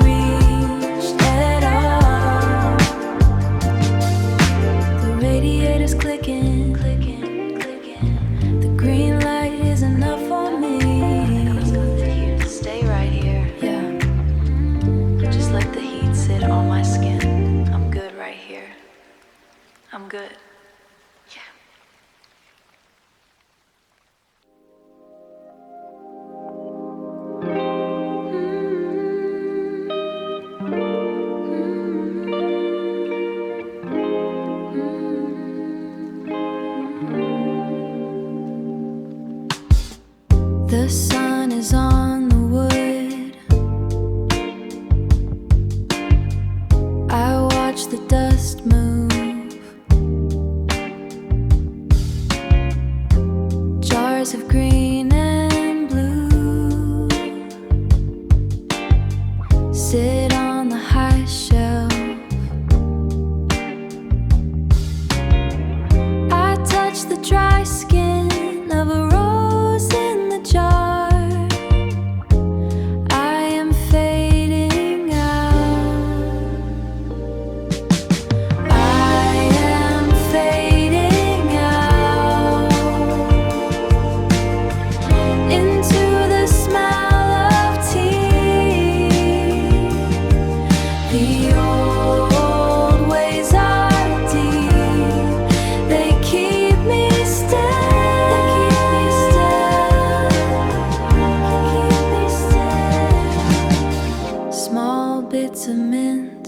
Speaker 2: reached at all. The radiator's clicking, the green light is enough for me. I'm here to stay right here. Yeah, just let the heat sit on my skin. I'm good right here. I'm good. Yeah. The sun is on the wood. I watch the dust move. Jars of green and blue sit on the high shelf. I touch the dry skin of a rose in the jar. I am fading out. I am fading out into the smell of tea. The old ways are deep. They keep me still. Small bits of mint,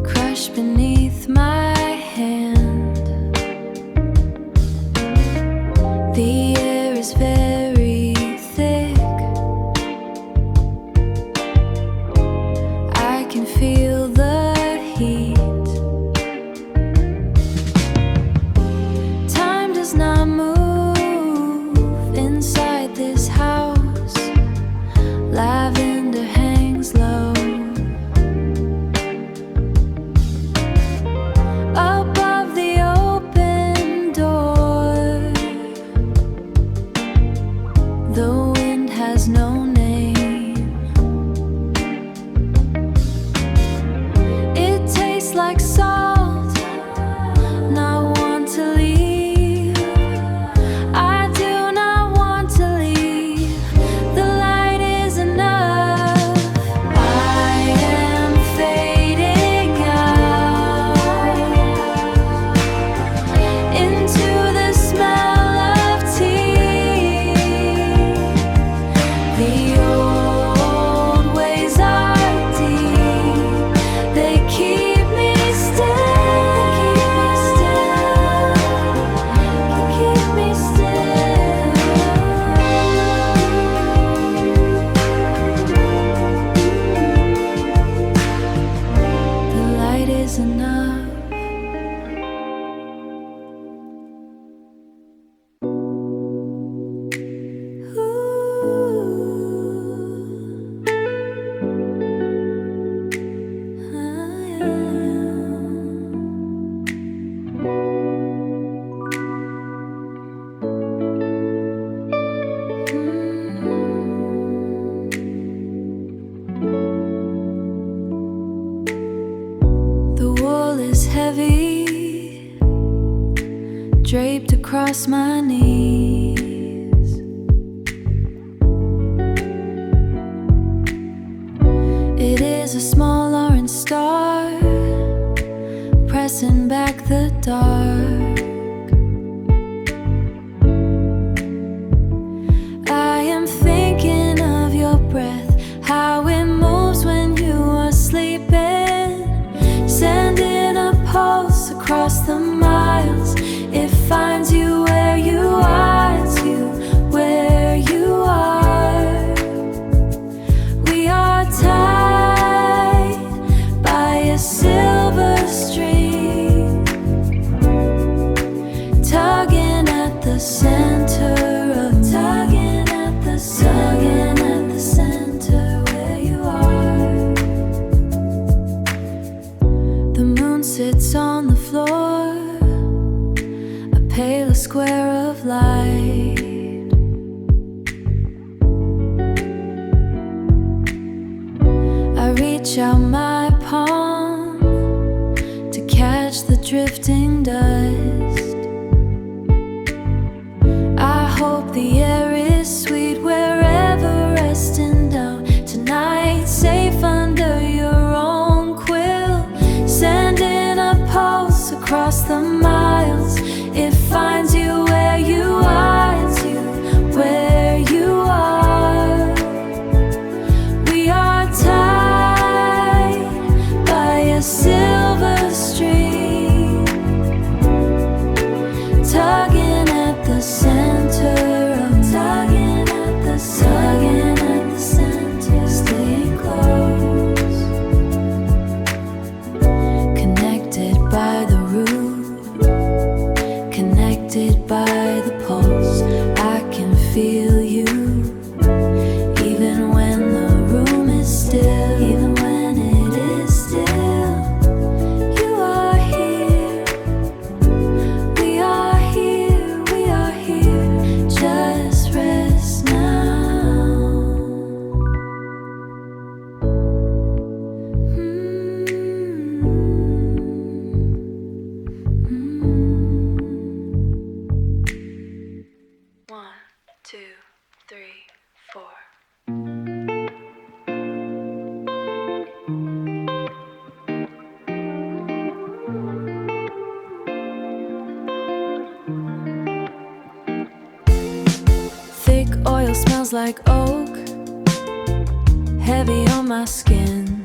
Speaker 2: crushed beneath my hand. The air is very thick. I can feel the heat. Time does not move inside this house. Lavender hangs low. Above the open door, the wind has no name. It tastes like salt, not want to leave. I do not want to leave. The light is enough. I am fading out into the smell of tea. The old ways are deep. They keep me still. Keep me still. The light is enough. The wool is heavy, draped across across my knees. It is a small orange star pressing back the dark. I am thinking of your breath, how it moves when you are sleeping, sending a pulse across the miles. It finds you where you are, it's you where you are. We are tied by a silver string, tugging at the center of tugging at the center where you are. The moon sits on the floor, a pale square of light. I reach out my palm to catch the drifting dust. I hope the air is sweet wherever resting down tonight, safe under your own quill, sending a pulse across the miles. It finds you where you are, it's you where you are. We are tied by a silver string, tugging at the center of tugging at the center, staying close, connected by the root, connected by the pulse. I can feel you, even when the room is still, even when it is still. You are here, we are here, we are here. Just rest now. One, two, three, four. Thick oil smells like oak, heavy on my skin,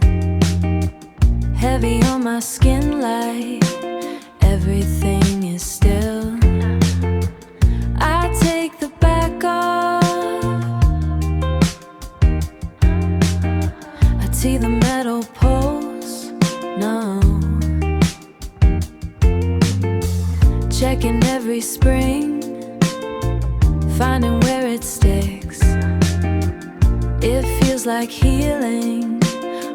Speaker 2: heavy on my skin like everything is still. I take the back off, I see the metal post, no, checking every spring, finding where it sticks. It feels like healing,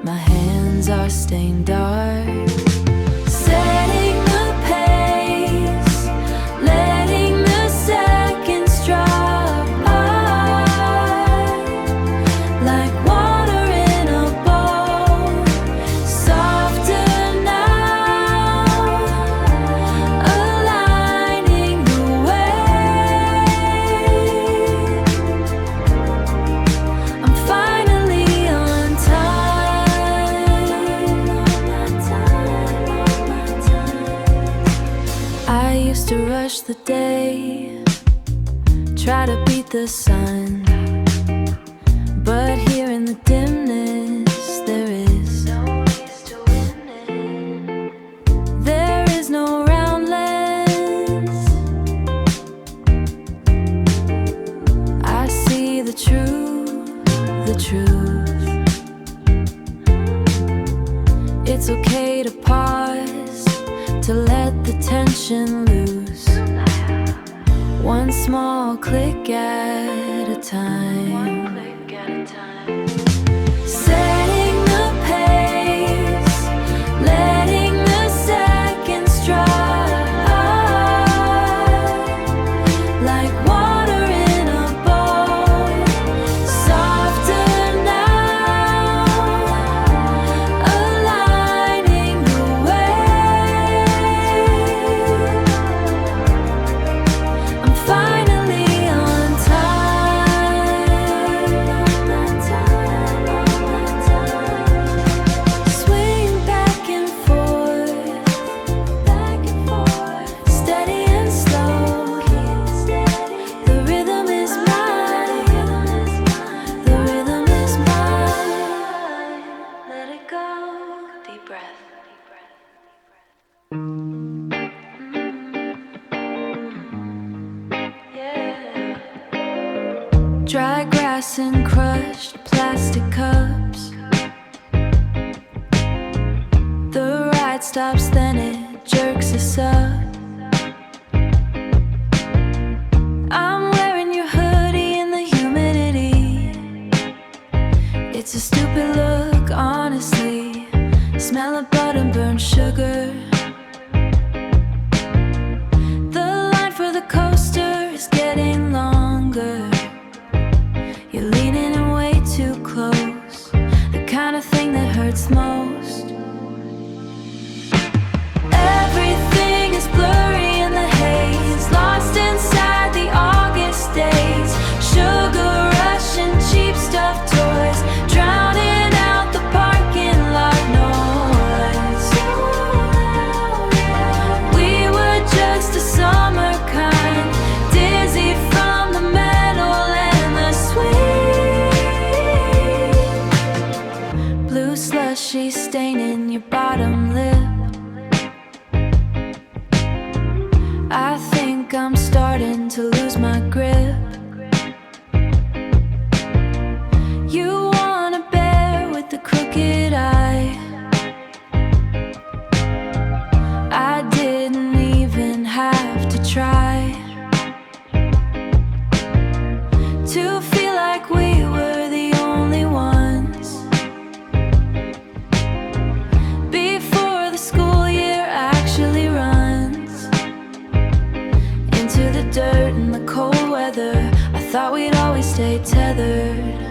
Speaker 2: my hands are stained dark. Setting the pace, letting the seconds drop like water in a bowl, softer now, aligning the way. I'm finally on time, I used to rush the day, try to beat the sun, but here in the dimness there is no ways to win it. There is no round lens, I see the truth, the truth. It's okay to pause, to let the tension loose, one small click at a time. Setting the pace, letting the seconds drop like water in a bowl, softer now, aligning the way. glass and crushed plastic cups. The ride stops, then it jerks us up. I'm wearing your hoodie in the humidity. It's a stupid look, honestly. Smell of butter and burnt sugar. The line for the coaster is getting longer. You're leaning in way too close, the kind of thing that hurts most. Everything is blurry in the haze, lost inside the August days. Sugar rush and cheap stuffed toys, drowning out the parking lot noise. We were just a summer kind, dizzy from the metal and the sweet blue slushy staining your bottom lip. I think I'm starting to lose my grip. You want a bear with the crooked eye. I didn't even have to try to feel like we were the only ones. Before the school year actually runs into the dirt and the cold weather, I thought we'd always stay tethered.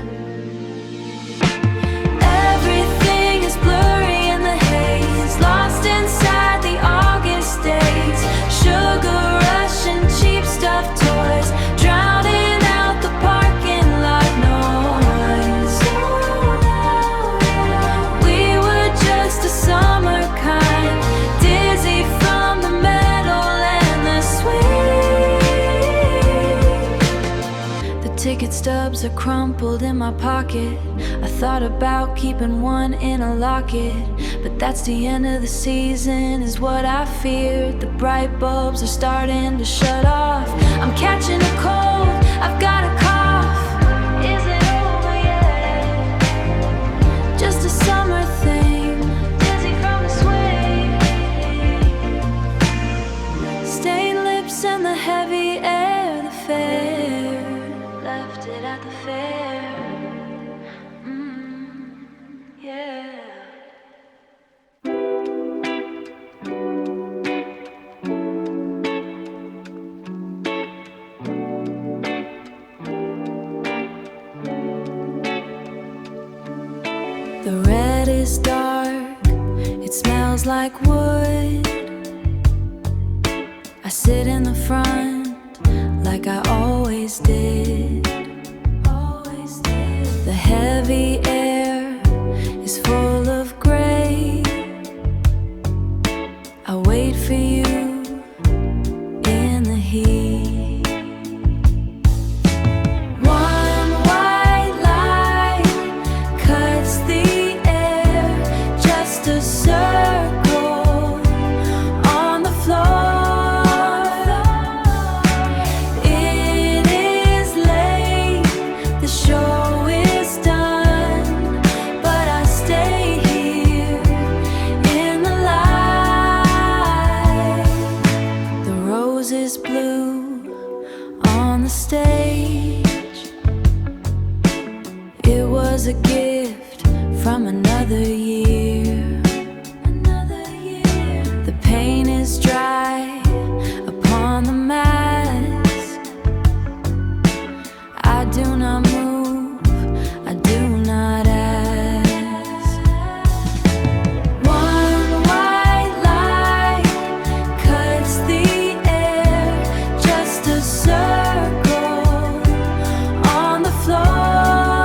Speaker 2: Everything is blurry in the haze, lost inside the August days. Sugar rush and cheap stuffed toys, drowning out the parking lot noise. We were just a summer kind, dizzy from the metal and the sweet. The ticket stubs are crumpled in my pocket. I thought about keeping one in a locket, but that's the end of the season is what I feared. The bright bulbs are starting to shut off. I'm catching a cold, I've got a cough. Is it over yet? Just a summer thing, dizzy from the swing. Stained lips and the heavy air, the fair left it at the fair. Yeah. The red is dark, it smells like wood. I sit in the front like I always did. The heavy air is full of gray. I wait for you in the heat. One white light cuts the air, just a circle on the floor. It is late, the show is done, but I stay here in the light. The rose is blue on the stage. It was a gift from another year. The paint is dry upon the mask. I do not move, I do not ask. One white light cuts the air, just a circle on the floor.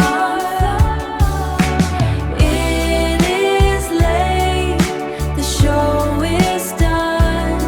Speaker 2: It is late, the show is done,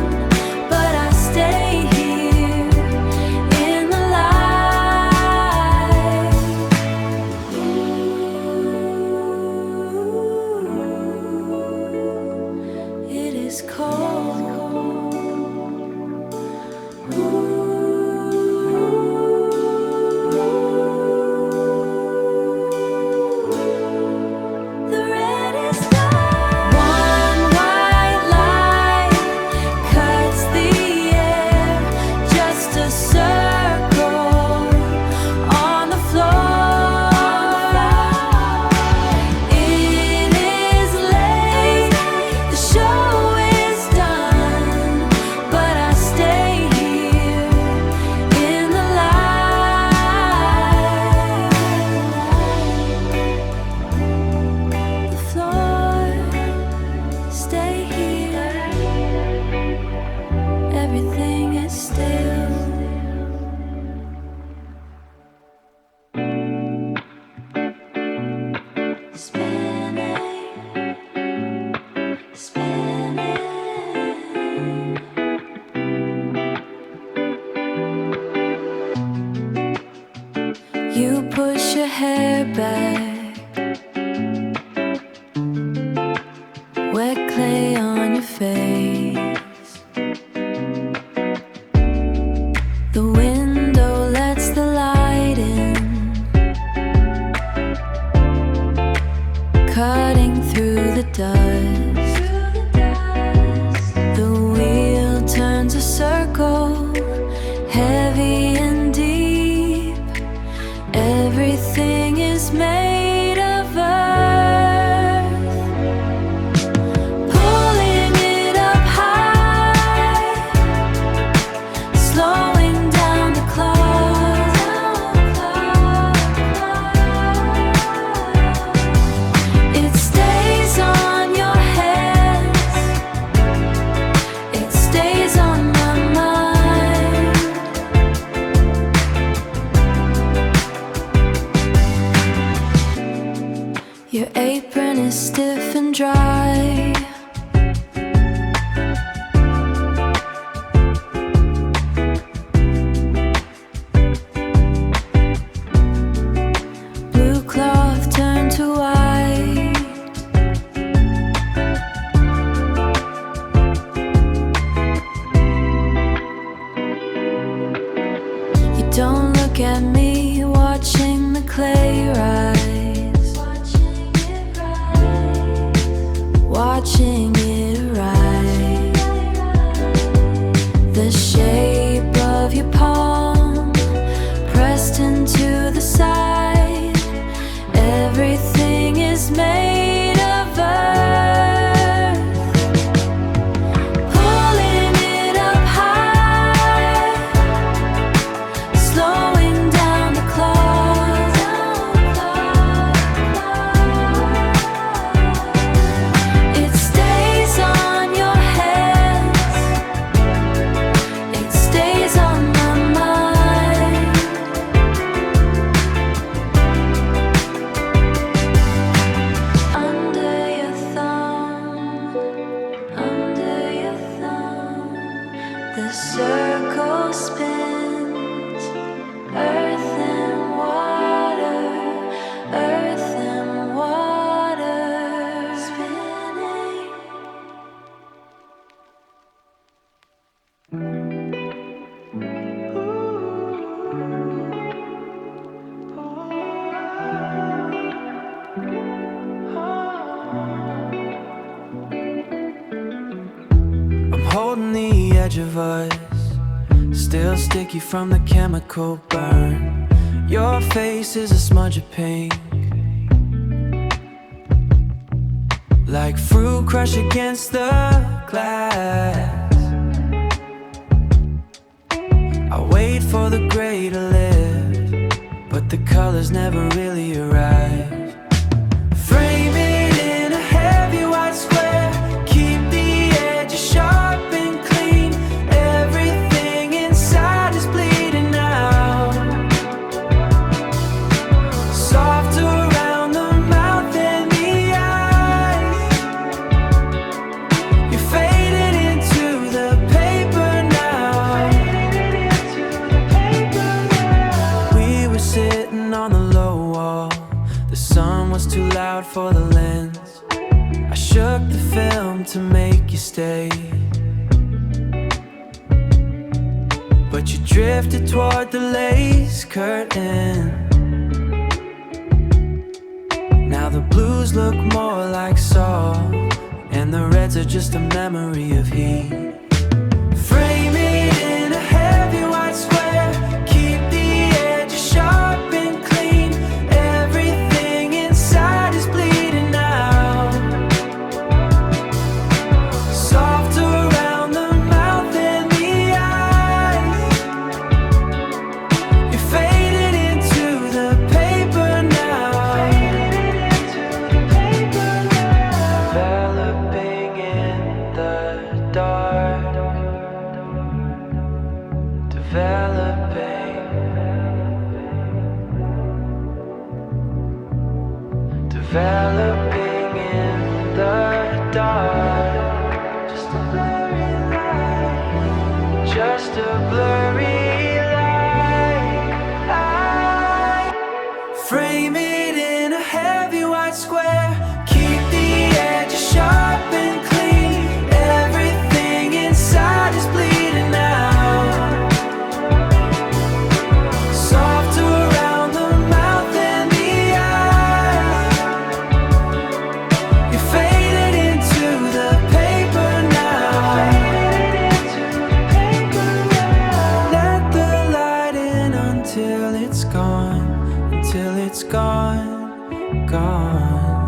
Speaker 2: cutting through the dust. The wheel turns a circle, heavy and deep. Everything is made of earth, pulling it up high, slowing down the clock. It stays on your hands, it stays on my mind. Your apron is stiff and dry. Blue cloth turned to white. You don't look at me watching the clay rise. Watching it rise. The shape of your palm pressed into the side. Everything is made of earth, pulling it up high, slowing down the clock. It stays on your hands, it stays on my mind. Under your thumb, the circle spins. Earth and water, earth and water spinning.
Speaker 1: I'm holding the edge of us, still sticky from the chemical burn. Your face is a smudge of pink, like fruit crushed against the glass. I wait for the gray to lift, but the colors never really arrive. Frame it in a heavy white square, keep the edges sharp and clean. Everything inside is bleeding out, soft around the mouth and the eyes. You're faded into the paper now. We were sitting on the low wall, the sun was too loud for the lens. I shook the film to make you stay, but you drifted toward the lace curtain. Now the blues look more like salt, and the reds are just a memory of heat. Frame it in a heavy white square, keep the edges sharp and clean. Everything inside is bleeding out, soft around the mouth and the eyes. You're faded into the paper now, developing in the dark, developing in the dark. Just a blurry light, just a blurry light. Frame it in a heavy white square, keep the edges sharp and clean. Everything inside is bleeding out, soft around the mouth and the eyes. faded into the paper now. Let the light in until it's gone, until it's gone, gone.